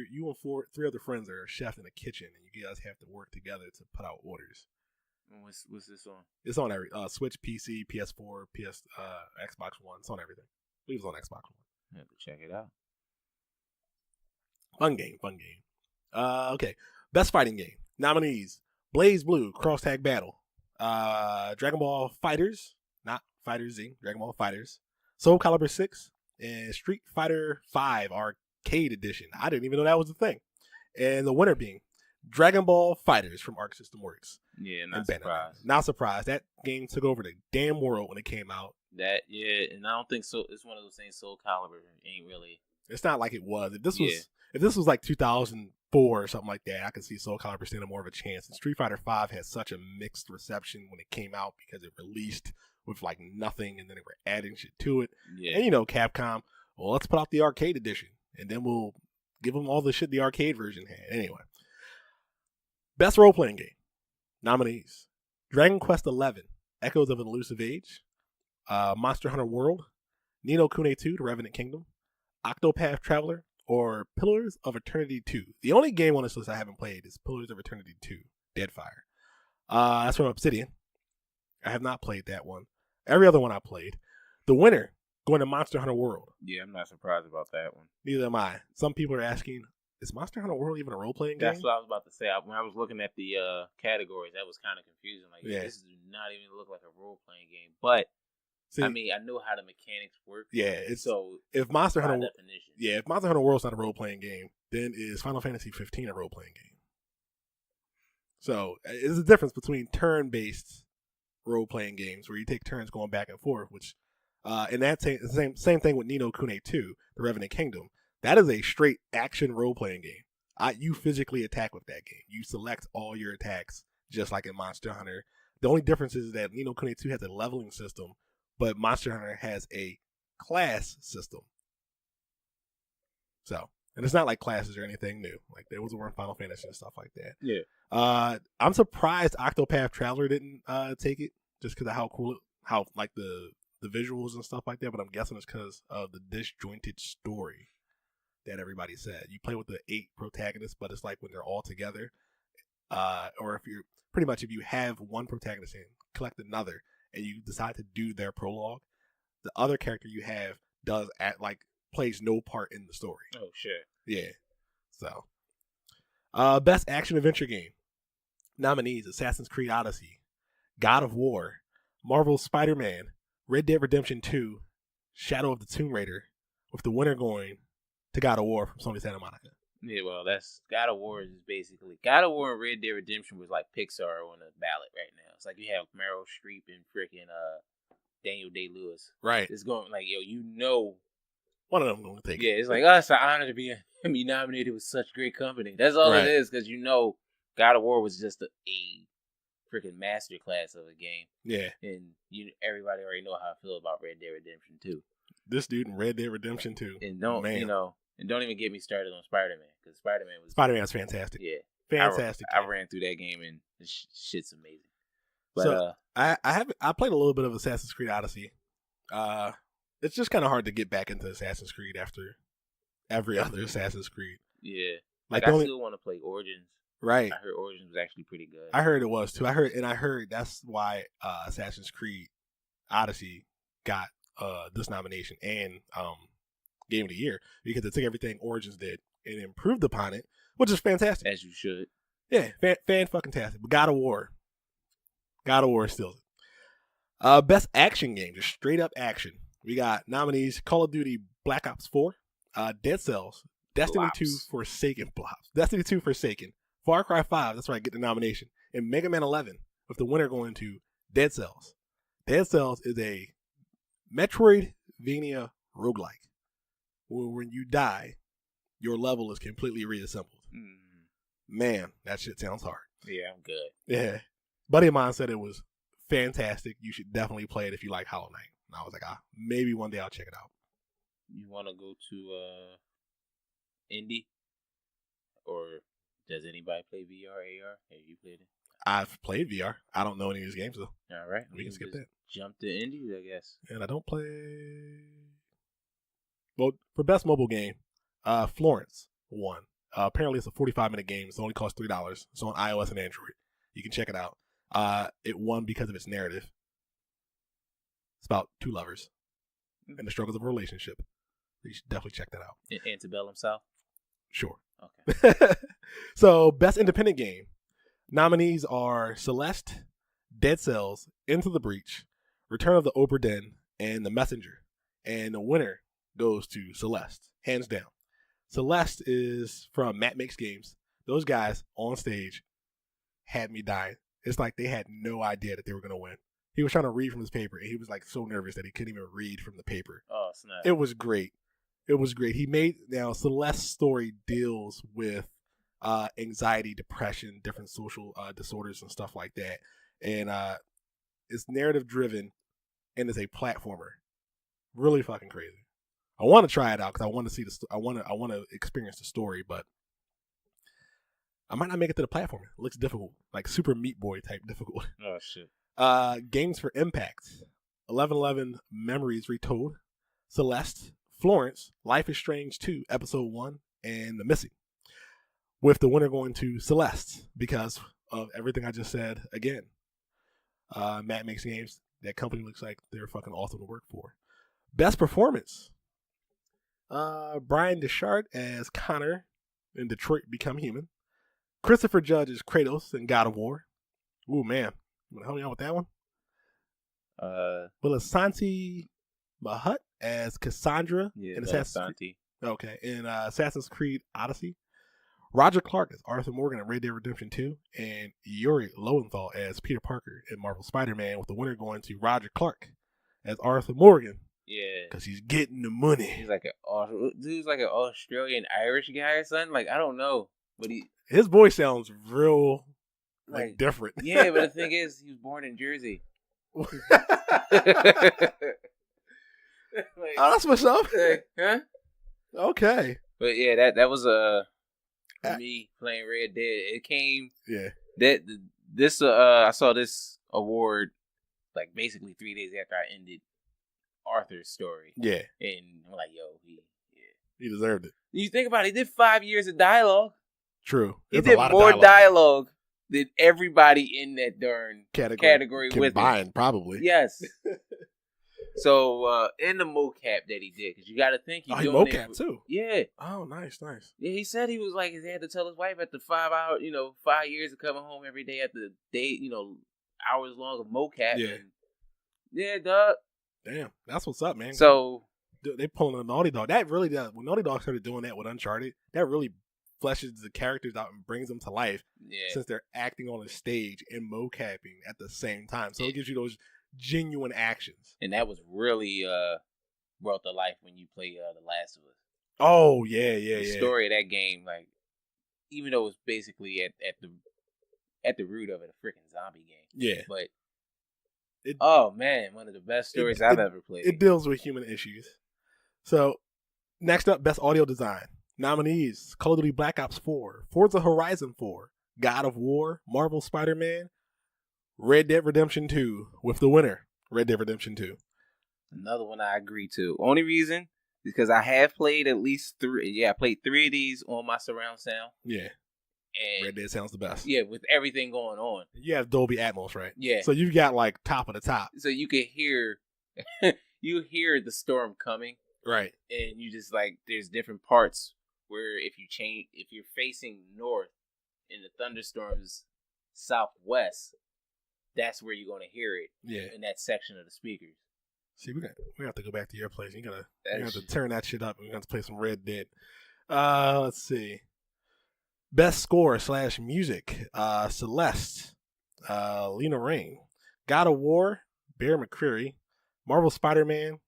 Speaker 2: three other friends are a chef in a kitchen, and you guys have to work together to put out orders.
Speaker 1: What's this on?
Speaker 2: It's on every Switch, PC, PS4, Xbox One. It's on everything. I believe it's on Xbox One.
Speaker 1: I have to check it out.
Speaker 2: Fun game. Okay. Best fighting game. Nominees: Blaze Blue, Cross Tag Battle, Dragon Ball FighterZ, not Fighter Z, Dragon Ball FighterZ, Soul Calibur 6, and Street Fighter 5 Arcade Edition. I didn't even know that was a thing. And the winner being Dragon Ball FighterZ from Arc System Works.
Speaker 1: Yeah, not surprised.
Speaker 2: Not surprised. That game took over the damn world when it came out.
Speaker 1: And I don't think so. It's one of those things. Soul Calibur ain't really.
Speaker 2: It's not like it was. If this was like 2004 or something like that, I could see Soul Calibur standing more of a chance. And Street Fighter 5 had such a mixed reception when it came out because it released with like nothing, and then they were adding shit to it. Yeah. And Capcom, well, let's put out the arcade edition, and then we'll give them all the shit the arcade version had. Anyway, best role playing game nominees: Dragon Quest XI, Echoes of an Elusive Age, Monster Hunter World, Ni no Kuni 2, The Revenant Kingdom, Octopath Traveler, or Pillars of Eternity 2. The only game on this list I haven't played is Pillars of Eternity 2, Deadfire. That's from Obsidian. I have not played that one. Every other one I played. The winner going to Monster Hunter World.
Speaker 1: Yeah, I'm not surprised about that one.
Speaker 2: Neither am I. Some people are asking, is Monster Hunter World even a role-playing game?
Speaker 1: That's what I was about to say. When I was looking at the categories, that was kind of confusing. Like, this does not even look like a role-playing game. But see, I mean, I know how the mechanics work.
Speaker 2: Yeah, if Monster Hunter World's not a role-playing game, then is Final Fantasy 15 a role-playing game? So there's a difference between turn-based role-playing games where you take turns going back and forth, which and that's the same thing with Ni no Kuni 2, The Revenant Kingdom. That is a straight action role-playing game. You physically attack with that game. You select all your attacks just like in Monster Hunter. The only difference is that Ni no Kuni 2 has a leveling system, but Monster Hunter has a class system. So, and it's not like classes or anything new. Like there was one Final Fantasy and stuff like that.
Speaker 1: Yeah.
Speaker 2: I'm surprised Octopath Traveler didn't take it just because of how like the visuals and stuff like that. But I'm guessing it's because of the disjointed story that everybody said. You play with the 8 protagonists, but it's like when they're all together, or if you have one protagonist and collect another, and you decide to do their prologue, the other character you have plays no part in the story.
Speaker 1: Oh shit.
Speaker 2: Yeah. So, best action adventure game nominees: Assassin's Creed Odyssey, God of War, Marvel's Spider-Man, Red Dead Redemption 2, Shadow of the Tomb Raider, with the winner going to God of War from Sony Santa Monica.
Speaker 1: Yeah, well, that's God of War is basically God of War and Red Dead Redemption was like Pixar on the ballot right now. It's like you have Meryl Streep and freaking Daniel Day-Lewis.
Speaker 2: Right.
Speaker 1: It's going like
Speaker 2: one of them going to take it.
Speaker 1: Yeah, it's like, oh, it's an honor to be be nominated with such great company. That's all
Speaker 2: Right.
Speaker 1: it is, because God of War was just a freaking masterclass of a game,
Speaker 2: Yeah.
Speaker 1: and everybody already know how I feel about Red Dead Redemption 2.
Speaker 2: This dude in Red Dead Redemption 2.
Speaker 1: And don't even get me started on Spider-Man, because
Speaker 2: Spider-Man's fantastic.
Speaker 1: Yeah,
Speaker 2: Fantastic.
Speaker 1: I ran through that game and shit's amazing. But
Speaker 2: so I played a little bit of Assassin's Creed Odyssey. It's just kind of hard to get back into Assassin's Creed after every other Assassin's Creed.
Speaker 1: Yeah,
Speaker 2: Like
Speaker 1: I still want to play Origins.
Speaker 2: Right.
Speaker 1: I heard Origins was actually pretty good.
Speaker 2: I heard it was too. I heard that's why Assassin's Creed Odyssey got this nomination and Game of the Year, because it took everything Origins did and improved upon it, which is fantastic.
Speaker 1: As you should.
Speaker 2: Yeah, fan fucking tastic. But God of War steals it. Best action game, just straight up action. We got nominees: Call of Duty Black Ops 4, Dead Cells, Destiny 2 Forsaken, Destiny 2 Forsaken, Far Cry 5. That's right, get the nomination, and Mega Man 11, with the winner going to Dead Cells. Dead Cells is a Metroidvania roguelike, where when you die, your level is completely reassembled. Man, that shit sounds hard.
Speaker 1: Yeah, I'm good.
Speaker 2: Yeah. Buddy of mine said it was fantastic. You should definitely play it if you like Hollow Knight. And I was like, maybe one day I'll check it out.
Speaker 1: You want to go to indie? Or does anybody play VR, AR? Have you played it?
Speaker 2: I've played VR. I don't know any of these games, though.
Speaker 1: All right.
Speaker 2: We can skip that.
Speaker 1: Jump to indies, I guess.
Speaker 2: And I don't play... Well, for best mobile game, Florence won. Apparently, it's a 45-minute game. It only costs $3. It's on iOS and Android. You can check it out. It won because of its narrative. It's about two lovers and the struggles of a relationship. You should definitely check that out.
Speaker 1: Antebellum South?
Speaker 2: Sure.
Speaker 1: Okay.
Speaker 2: So, best independent game. Nominees are Celeste, Dead Cells, Into the Breach, Return of the Obra Dinn, and The Messenger. And the winner goes to Celeste, hands down. Celeste is from Matt Makes Games. Those guys on stage had me dying. It's like they had no idea that they were going to win. He was trying to read from his paper, and he was like so nervous that he couldn't even read from the paper.
Speaker 1: Oh, snap.
Speaker 2: It was great. Now Celeste's story deals with anxiety, depression, different social disorders and stuff like that. And it's narrative driven and it's a platformer. Really fucking crazy. I want to try it out because I want to see I want to experience the story, but I might not make it to the platform. It looks difficult, like Super Meat Boy type difficult.
Speaker 1: Oh shit.
Speaker 2: Games for Impact: 1111 Memories Retold, Celeste, Florence, Life is Strange 2, Episode 1, and The Missing. With the winner going to Celeste because of everything I just said again. Matt Makes Games. That company looks like they're fucking awesome to work for. Best performance: Brian Deschart as Connor in Detroit Become Human. Christopher Judge as Kratos in God of War. Ooh, man. You want to help me out with that one? Asante Mahut as Cassandra in Assassin's Creed. Okay, in Assassin's Creed Odyssey. Roger Clark as Arthur Morgan in Red Dead Redemption 2. And Yuri Lowenthal as Peter Parker in Marvel Spider-Man, with the winner going to Roger Clark as Arthur Morgan.
Speaker 1: Yeah.
Speaker 2: Because he's getting the money.
Speaker 1: He's like an Australian Irish guy or something. Like, I don't know. But
Speaker 2: his voice sounds real like different.
Speaker 1: Yeah, but the thing is, he was born in Jersey.
Speaker 2: Oh, that's what's up.
Speaker 1: Huh?
Speaker 2: Okay.
Speaker 1: But yeah, that was for me playing Red Dead. It came.
Speaker 2: Yeah.
Speaker 1: This I saw this award like basically 3 days after I ended Arthur's story.
Speaker 2: Yeah.
Speaker 1: And I'm like, yo,
Speaker 2: he deserved it.
Speaker 1: You think about it, he did 5 years of dialogue.
Speaker 2: True.
Speaker 1: He did more dialogue than everybody in that darn category with
Speaker 2: combined, probably.
Speaker 1: Yes. So in the mocap that he did, because you got to think
Speaker 2: he mocap too.
Speaker 1: Yeah.
Speaker 2: Oh, nice.
Speaker 1: Yeah, he said he was like he had to tell his wife after 5 years of coming home every day after day, hours long of mocap.
Speaker 2: Yeah.
Speaker 1: Yeah, dog.
Speaker 2: Damn, that's what's up, man.
Speaker 1: So
Speaker 2: they pulling a Naughty Dog. That really does. When Naughty Dog started doing that with Uncharted, that really fleshes the characters out and brings them to life.
Speaker 1: Yeah.
Speaker 2: Since they're acting on a stage and mocapping at the same time, so it gives you those genuine actions.
Speaker 1: And that was really brought to life when you play The Last of Us.
Speaker 2: Oh yeah,
Speaker 1: The story of that game, like, even though it's basically at the root of it a freaking zombie game.
Speaker 2: Yeah.
Speaker 1: But
Speaker 2: It-
Speaker 1: oh man, one of the best stories I've ever played.
Speaker 2: It deals with human issues. So next up, best audio design nominees: Call of Duty Black Ops 4, Forza Horizon 4, God of War, Marvel Spider-Man, Red Dead Redemption 2. With the winner, Red Dead Redemption 2.
Speaker 1: Another one I agree to. Only reason is because I have played at least 3. Yeah, I played 3 of these on my surround sound.
Speaker 2: Yeah.
Speaker 1: And
Speaker 2: Red Dead sounds the best.
Speaker 1: yeah, with everything going on.
Speaker 2: You have Dolby Atmos, right?
Speaker 1: Yeah.
Speaker 2: So you've got like top of the top.
Speaker 1: So you can hear you hear the storm coming.
Speaker 2: Right.
Speaker 1: And you just like there's different parts where if you're facing north and the thunderstorm's southwest, that's where you're gonna hear it.
Speaker 2: Yeah.
Speaker 1: In that section of the speakers.
Speaker 2: See, we have to go back to your place. You
Speaker 1: That
Speaker 2: have
Speaker 1: is-
Speaker 2: to turn that shit up. We're gonna have to play some Red Dead. Let's see. Best score / music. Celeste. Lena Rain. God of War. Bear McCreary. Marvel Spider-Man.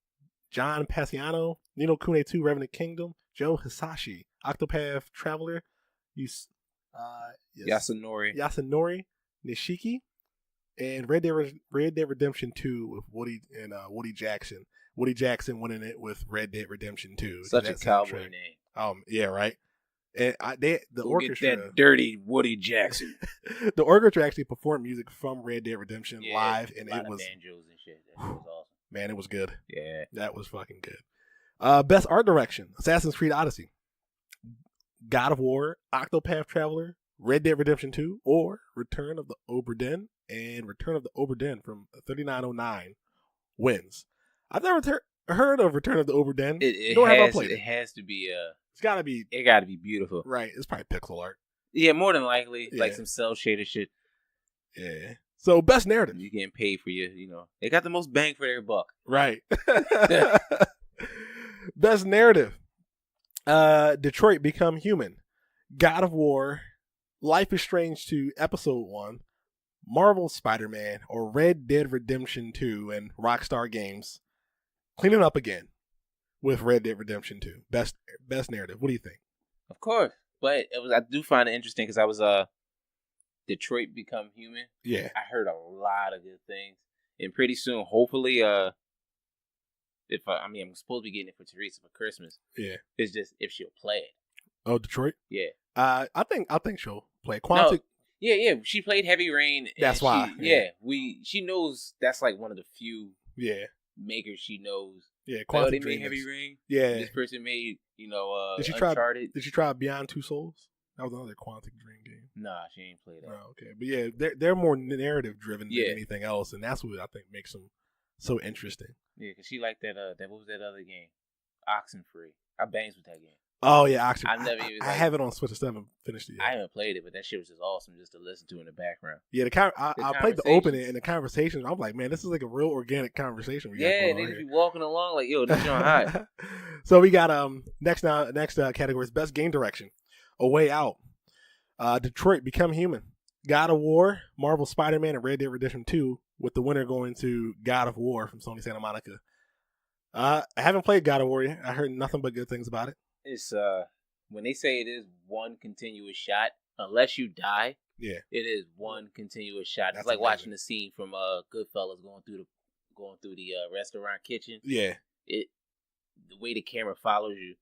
Speaker 2: John Paciano. Nino Kune 2. Revenant Kingdom. Joe Hisashi. Octopath Traveler. Yasunori Nishiki. And Red Dead Redemption 2 with Woody Jackson. Woody Jackson winning it with Red Dead Redemption 2.
Speaker 1: Such a cowboy name.
Speaker 2: Yeah, right. And the orchestra,
Speaker 1: get that dirty Woody Jackson.
Speaker 2: the orchestra actually performed music from Red Dead Redemption
Speaker 1: Yeah,
Speaker 2: live, and
Speaker 1: a lot
Speaker 2: it
Speaker 1: of
Speaker 2: was
Speaker 1: banjos and shit. That shit was awesome.
Speaker 2: Man, it was good.
Speaker 1: Yeah.
Speaker 2: That was fucking good. Best art direction: Assassin's Creed Odyssey, God of War, Octopath Traveler, Red Dead Redemption 2, or Return of the Obra Dinn. And Return of the Obra Dinn from 3909 wins. I've never heard of Return of the Obra Dinn.
Speaker 1: It has to be
Speaker 2: It's gotta be.
Speaker 1: It gotta be beautiful.
Speaker 2: Right. It's probably pixel art.
Speaker 1: Yeah, more than likely.
Speaker 2: Yeah.
Speaker 1: Like some cell shaded shit.
Speaker 2: Yeah. So best narrative.
Speaker 1: You getting paid for they got the most bang for their buck.
Speaker 2: Right. Best narrative. Detroit Become Human. God of War. Life is Strange 2 Episode 1. Marvel Spider-Man or Red Dead Redemption 2 and Rockstar Games cleaning up again with Red Dead Redemption 2. Best narrative. What do you think?
Speaker 1: Of course. But I do find it interesting because I was Detroit Become Human.
Speaker 2: Yeah.
Speaker 1: I heard a lot of good things. And pretty soon, hopefully, I'm supposed to be getting it for Teresa for Christmas.
Speaker 2: Yeah.
Speaker 1: It's just if she'll play it.
Speaker 2: Oh, Detroit?
Speaker 1: Yeah.
Speaker 2: I think she'll play Quantic.
Speaker 1: No. Yeah. She played Heavy Rain.
Speaker 2: That's why.
Speaker 1: She knows that's like one of the few makers she knows.
Speaker 2: Yeah,
Speaker 1: Quantic they made Heavy Rain.
Speaker 2: Yeah.
Speaker 1: This person made,
Speaker 2: Did she
Speaker 1: Uncharted.
Speaker 2: Did she try Beyond Two Souls? That was another Quantic Dream game.
Speaker 1: Nah, she ain't played that.
Speaker 2: Oh, okay. But yeah, they're more narrative driven than anything else, and that's what I think makes them so interesting.
Speaker 1: Yeah, because she liked that what was that other game? Oxenfree. I bangs with that game.
Speaker 2: Oh yeah, Oxenfree. I have it on Switch. I still haven't finished it yet.
Speaker 1: I haven't played it, but that shit was just awesome just to listen to in the background.
Speaker 2: Yeah, I played the opening and the conversation. I'm like, man, this is like a real organic conversation.
Speaker 1: They just be walking along like, yo, this joint hot.
Speaker 2: So we got next category is best game direction. A Way Out, Detroit Become Human, God of War, Marvel Spider-Man, and Red Dead Redemption 2, with the winner going to God of War from Sony Santa Monica. I haven't played God of War yet. I heard nothing but good things about it.
Speaker 1: It's when they say it is one continuous shot, unless you die,
Speaker 2: it
Speaker 1: is one continuous shot.
Speaker 2: That's
Speaker 1: it's like
Speaker 2: amazing.
Speaker 1: watching the scene from Goodfellas going through the restaurant kitchen.
Speaker 2: Yeah,
Speaker 1: the way the camera follows you,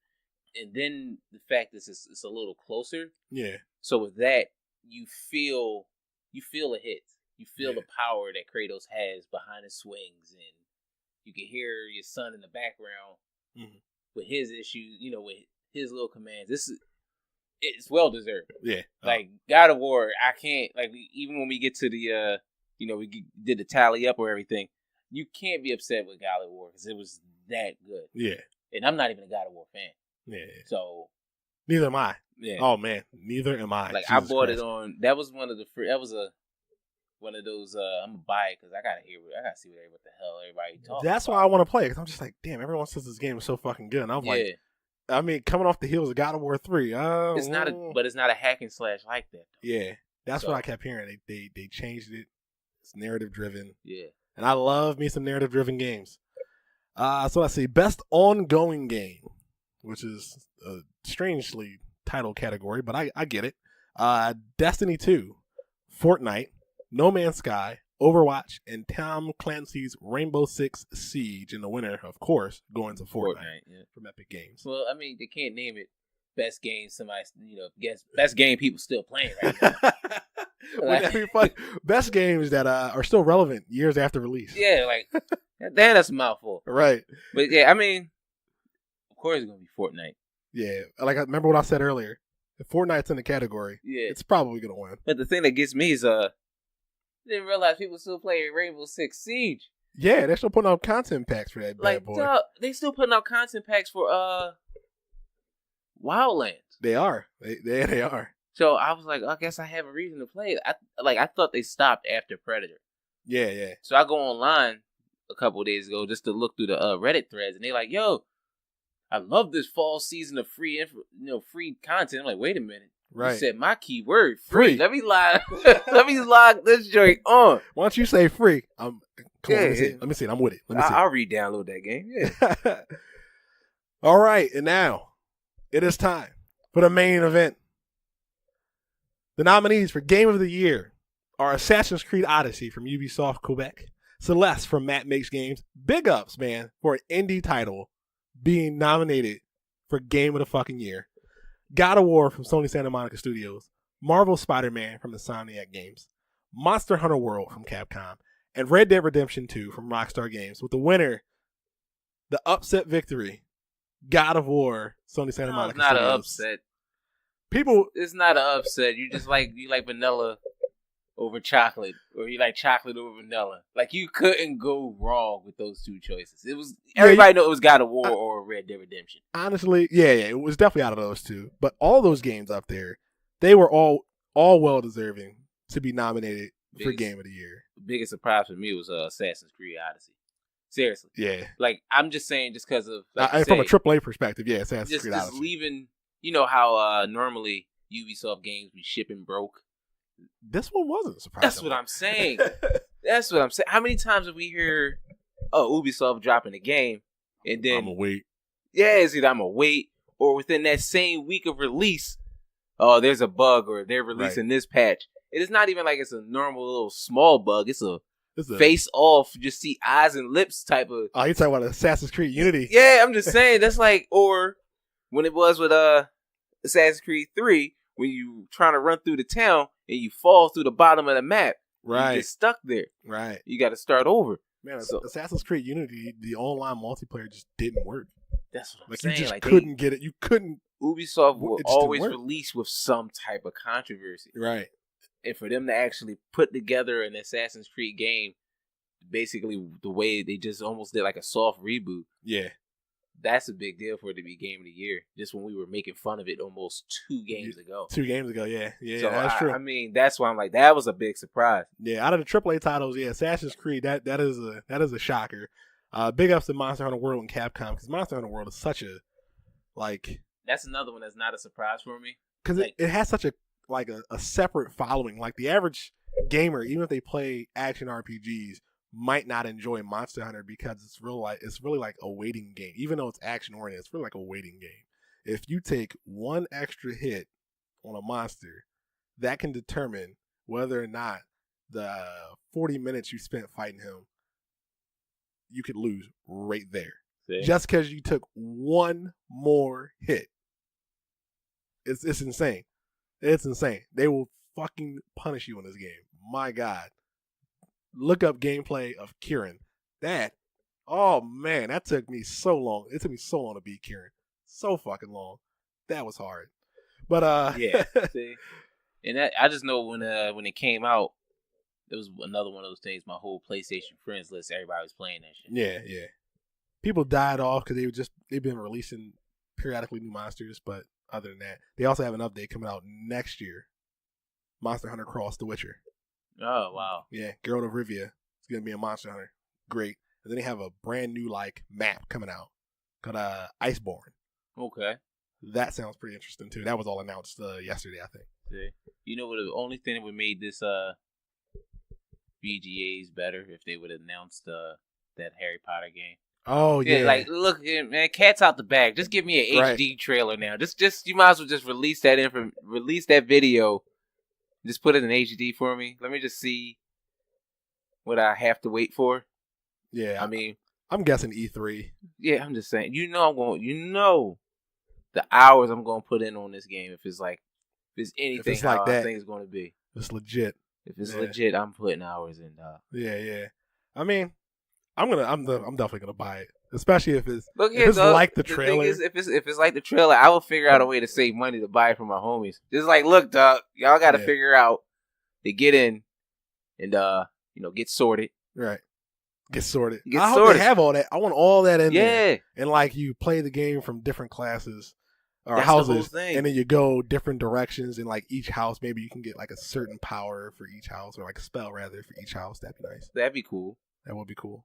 Speaker 1: and then the fact that it's a little closer.
Speaker 2: Yeah.
Speaker 1: So with that, you feel the hits. You feel the power that Kratos has behind his swings, and you can hear your son in the background with his issues. With his little commands. It's well deserved.
Speaker 2: Yeah.
Speaker 1: Like God of War, I can't even when we get to the we did the tally up or everything. You can't be upset with God of War because it was that good.
Speaker 2: Yeah.
Speaker 1: And I'm not even a God of War fan.
Speaker 2: Yeah.
Speaker 1: So
Speaker 2: neither am I.
Speaker 1: Yeah.
Speaker 2: Oh man, neither am I.
Speaker 1: Like Jesus I bought Christ. It on. That was one of one of those. I'm gonna buy it because I gotta see what the hell everybody talking.
Speaker 2: That's why I want to play because I'm just like, damn, everyone says this game is so fucking good. And I'm like, I mean, coming off the heels of God of War 3,
Speaker 1: it's not a hack and slash like that. Though.
Speaker 2: Yeah, that's what I kept hearing. They changed it. It's narrative driven.
Speaker 1: Yeah,
Speaker 2: and I love me some narrative driven games. So let's see, best ongoing game. which is a strangely titled category, but I get it. Destiny 2, Fortnite, No Man's Sky, Overwatch, and Tom Clancy's Rainbow Six Siege. And the winner, of course, going to Fortnite from Epic Games.
Speaker 1: Well, I mean, they can't name it best game. Somebody, guess best game people still playing right now.
Speaker 2: Wouldn't that be fun? Best games that are still relevant years after release.
Speaker 1: Yeah, like damn, that's a mouthful.
Speaker 2: Right.
Speaker 1: But yeah, I mean, of course it's gonna be Fortnite.
Speaker 2: Yeah, like I remember what I said earlier. If Fortnite's in the category, it's probably gonna win.
Speaker 1: But the thing that gets me is didn't realize people still playing Rainbow Six Siege.
Speaker 2: Yeah, they're still putting out content packs for that bad boy.
Speaker 1: They still putting out content packs for Wildlands.
Speaker 2: They are. They are.
Speaker 1: So I was like, I guess I have a reason to play it. I thought they stopped after Predator.
Speaker 2: Yeah.
Speaker 1: So I go online a couple of days ago just to look through the Reddit threads, and they're like, "Yo, I love this fall season of free content." I'm like, wait a minute.
Speaker 2: Right.
Speaker 1: You said my keyword free. Let me log this joint on.
Speaker 2: Once you say free, come on, let me see it. I'm with it. Let me see.
Speaker 1: I'll re-download that game. Yeah.
Speaker 2: All right, and now it is time for the main event. The nominees for Game of the Year are Assassin's Creed Odyssey from Ubisoft Quebec, Celeste from Matt Makes Games. Big ups, man, for an indie title being nominated for Game of the fucking Year. God of War from Sony Santa Monica Studios, Marvel Spider-Man from Insomniac Games, Monster Hunter World from Capcom, and Red Dead Redemption 2 from Rockstar Games, with the winner, the upset victory, God of War, Sony Santa Monica Studios.
Speaker 1: It's not an upset. It's not an upset. You like vanilla over chocolate, or you like chocolate over vanilla. Like, you couldn't go wrong with those two choices. It was everybody know it was God of War or Red Dead Redemption.
Speaker 2: Honestly, yeah, it was definitely out of those two. But all those games up there, they were all well deserving to be nominated for Game of the Year.
Speaker 1: The biggest surprise for me was Assassin's Creed Odyssey. Seriously,
Speaker 2: yeah.
Speaker 1: Like, I'm just saying, just because of
Speaker 2: from a AAA perspective, yeah, Assassin's Creed Odyssey.
Speaker 1: Just leaving. You know how normally Ubisoft games be shipping broke.
Speaker 2: This one wasn't surprising.
Speaker 1: That's what I'm saying. That's what I'm saying. How many times have we heard, Ubisoft dropping a game, and then
Speaker 2: I'm gonna wait.
Speaker 1: Yeah, it's either I'm gonna wait, or within that same week of release, there's a bug, or they're releasing this patch. It is not even like it's a normal little small bug. It's a face off, just see eyes and lips type of.
Speaker 2: Oh, you talking about Assassin's Creed Unity?
Speaker 1: Yeah, I'm just saying that's like, or when it was with Assassin's Creed 3, when you trying to run through the town and you fall through the bottom of the map,
Speaker 2: right?
Speaker 1: You get stuck there,
Speaker 2: right?
Speaker 1: You got to start over.
Speaker 2: Man, Assassin's Creed Unity, the online multiplayer just didn't work.
Speaker 1: That's what I'm saying.
Speaker 2: You just couldn't get it. You couldn't.
Speaker 1: Ubisoft will always release with some type of controversy,
Speaker 2: right?
Speaker 1: And for them to actually put together an Assassin's Creed game, basically the way they just almost did like a soft reboot,
Speaker 2: yeah.
Speaker 1: That's a big deal for it to be Game of the Year. Just when we were making fun of it almost 2 games ago.
Speaker 2: 2 games ago, yeah. So that's true.
Speaker 1: I mean, that's why I'm like, that was a big surprise.
Speaker 2: Yeah, out of the AAA titles, yeah, Assassin's Creed, that is a shocker. Big ups to Monster Hunter World and Capcom, because Monster Hunter World is such a, like...
Speaker 1: That's another one that's not a surprise for me.
Speaker 2: Because it has such a separate following. Like, the average gamer, even if they play action RPGs, might not enjoy Monster Hunter because it's really like a waiting game. Even though it's action oriented, it's really like a waiting game. If you take one extra hit on a monster, that can determine whether or not the 40 minutes you spent fighting him, you could lose right there. See? Just because you took one more hit. It's insane. It's insane. They will fucking punish you in this game. My God. Look up gameplay of Kieran. That took me so long. It took me so long to beat Kieran. So fucking long. That was hard. But
Speaker 1: yeah. See? And that, I just know when it came out, it was another one of those things. My whole PlayStation friends list, everybody was playing that shit.
Speaker 2: Yeah. People died off because they've been releasing periodically new monsters. But other than that, they also have an update coming out next year. Monster Hunter Cross The Witcher.
Speaker 1: Oh, wow.
Speaker 2: Yeah, Geralt of Rivia. It's going to be a Monster Hunter. Great. And then they have a brand new, map coming out called Iceborne.
Speaker 1: Okay.
Speaker 2: That sounds pretty interesting, too. That was all announced yesterday, I think.
Speaker 1: See? You know what? The only thing that would made this VGAs better if they would have announced that Harry Potter game.
Speaker 2: Oh yeah.
Speaker 1: Like look, man, cat's out the bag. Just give me an HD trailer now. Just you might as well just release that video. Just put it in HD for me. Let me just see what I have to wait for.
Speaker 2: Yeah.
Speaker 1: I mean,
Speaker 2: I'm guessing E3.
Speaker 1: Yeah, I'm just saying. The hours I'm going to put in on this game if it's anything
Speaker 2: like
Speaker 1: how
Speaker 2: that,
Speaker 1: I think it's going to be.
Speaker 2: It's legit.
Speaker 1: If it's legit, I'm putting hours in.
Speaker 2: Yeah. I mean, I'm definitely gonna buy it, especially if it's
Speaker 1: Doug,
Speaker 2: like the trailer.
Speaker 1: Thing is, if it's like the trailer, I will figure out a way to save money to buy it for my homies. Just like, look, Doug, y'all got to figure out to get in and get sorted.
Speaker 2: Right. Get sorted.
Speaker 1: I
Speaker 2: hope they have all that. I want all that in there.
Speaker 1: Yeah.
Speaker 2: And like you play the game from different classes or
Speaker 1: That's
Speaker 2: houses,
Speaker 1: the whole thing.
Speaker 2: and then you go different directions in like each house. Maybe you can get like a certain power for each house, or like a spell rather for each house. That'd be nice.
Speaker 1: That'd be cool.
Speaker 2: That would be cool.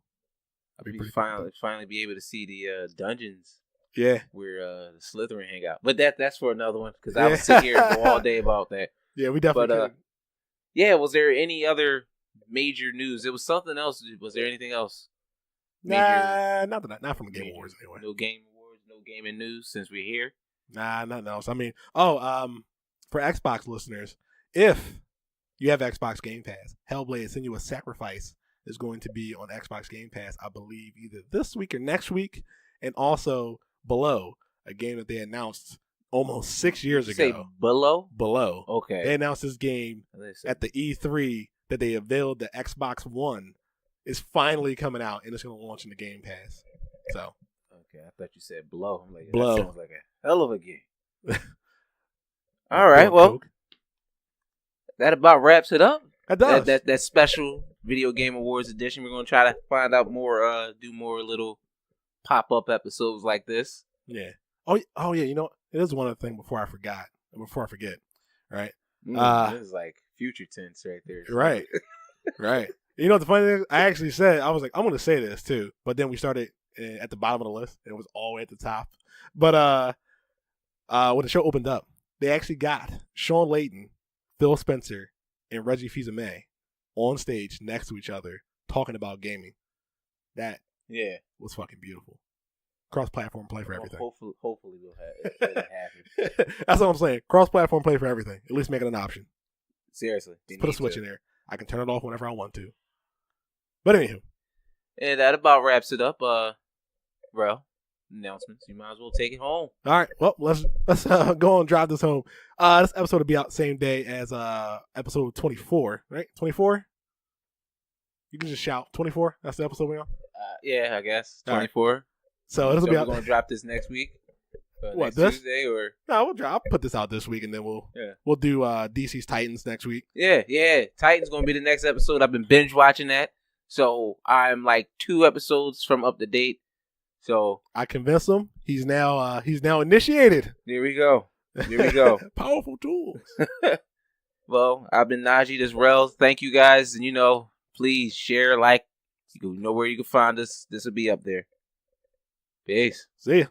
Speaker 2: That'd be
Speaker 1: We
Speaker 2: pretty
Speaker 1: finally be able to see the dungeons.
Speaker 2: Yeah.
Speaker 1: Where the Slytherin hang out. But that's for another one because I would sit here and go all day about that.
Speaker 2: Yeah, we definitely can.
Speaker 1: Yeah, was there any other major news? It was something else. Was there anything else?
Speaker 2: Nah, not from Game Awards anyway.
Speaker 1: No Game Awards, no gaming news since we're here.
Speaker 2: Nah, nothing else. I mean, for Xbox listeners, if you have Xbox Game Pass, Hellblade: Senua's Sacrifice is going to be on Xbox Game Pass, I believe, either this week or next week, and also Below, a game that they announced almost 6 years ago.
Speaker 1: Say Below?
Speaker 2: Below.
Speaker 1: Okay.
Speaker 2: They announced this game at the E3 that they unveiled the Xbox One is finally coming out, and it's going to launch in the Game Pass. So.
Speaker 1: Okay, I thought you said Blow. I'm like,
Speaker 2: Blow.
Speaker 1: That sounds like a hell of a game. All right, well, that about wraps it up.
Speaker 2: That does.
Speaker 1: That special Video Game Awards edition. We're going to try to find out more, do more little pop-up episodes like this.
Speaker 2: Yeah. Oh yeah, you know, it is one other thing before I forget, right?
Speaker 1: This is like future tense right there.
Speaker 2: Right. Right. You know what the funny thing is? I actually said, I was like, I'm going to say this too, but then we started at the bottom of the list, and it was all the way at the top. But when the show opened up, they actually got Sean Layton, Phil Spencer, and Reggie Fils-Aimé on stage next to each other talking about gaming. That was fucking beautiful. Cross-platform play for everything.
Speaker 1: Hopefully we'll have it happen.
Speaker 2: That's what I'm saying. Cross-platform play for everything. At least make it an option.
Speaker 1: Seriously.
Speaker 2: Put a switch in there. I can turn it off whenever I want to. But anywho.
Speaker 1: And that about wraps it up. Bro, announcements. You might as well take it home.
Speaker 2: All right. Well, let's go and drive this home. This episode will be out same day as episode 24, right? 24? You can just shout 24. That's the episode we're on?
Speaker 1: Yeah, I guess. 24. Right.
Speaker 2: So this will be out.
Speaker 1: We're going to drop this next week?
Speaker 2: What,
Speaker 1: next Tuesday or?
Speaker 2: No, I'll put this out this week, and then we'll do DC's Titans next week.
Speaker 1: Yeah. Titans going to be the next episode. I've been binge watching that. So I'm like 2 episodes from up to date. So
Speaker 2: I convinced him. He's now initiated.
Speaker 1: There we go.
Speaker 2: Powerful tools.
Speaker 1: Well, I've been Najee. This Rels. Thank you guys, and please share, like. You know where you can find us. This will be up there. Peace.
Speaker 2: See ya.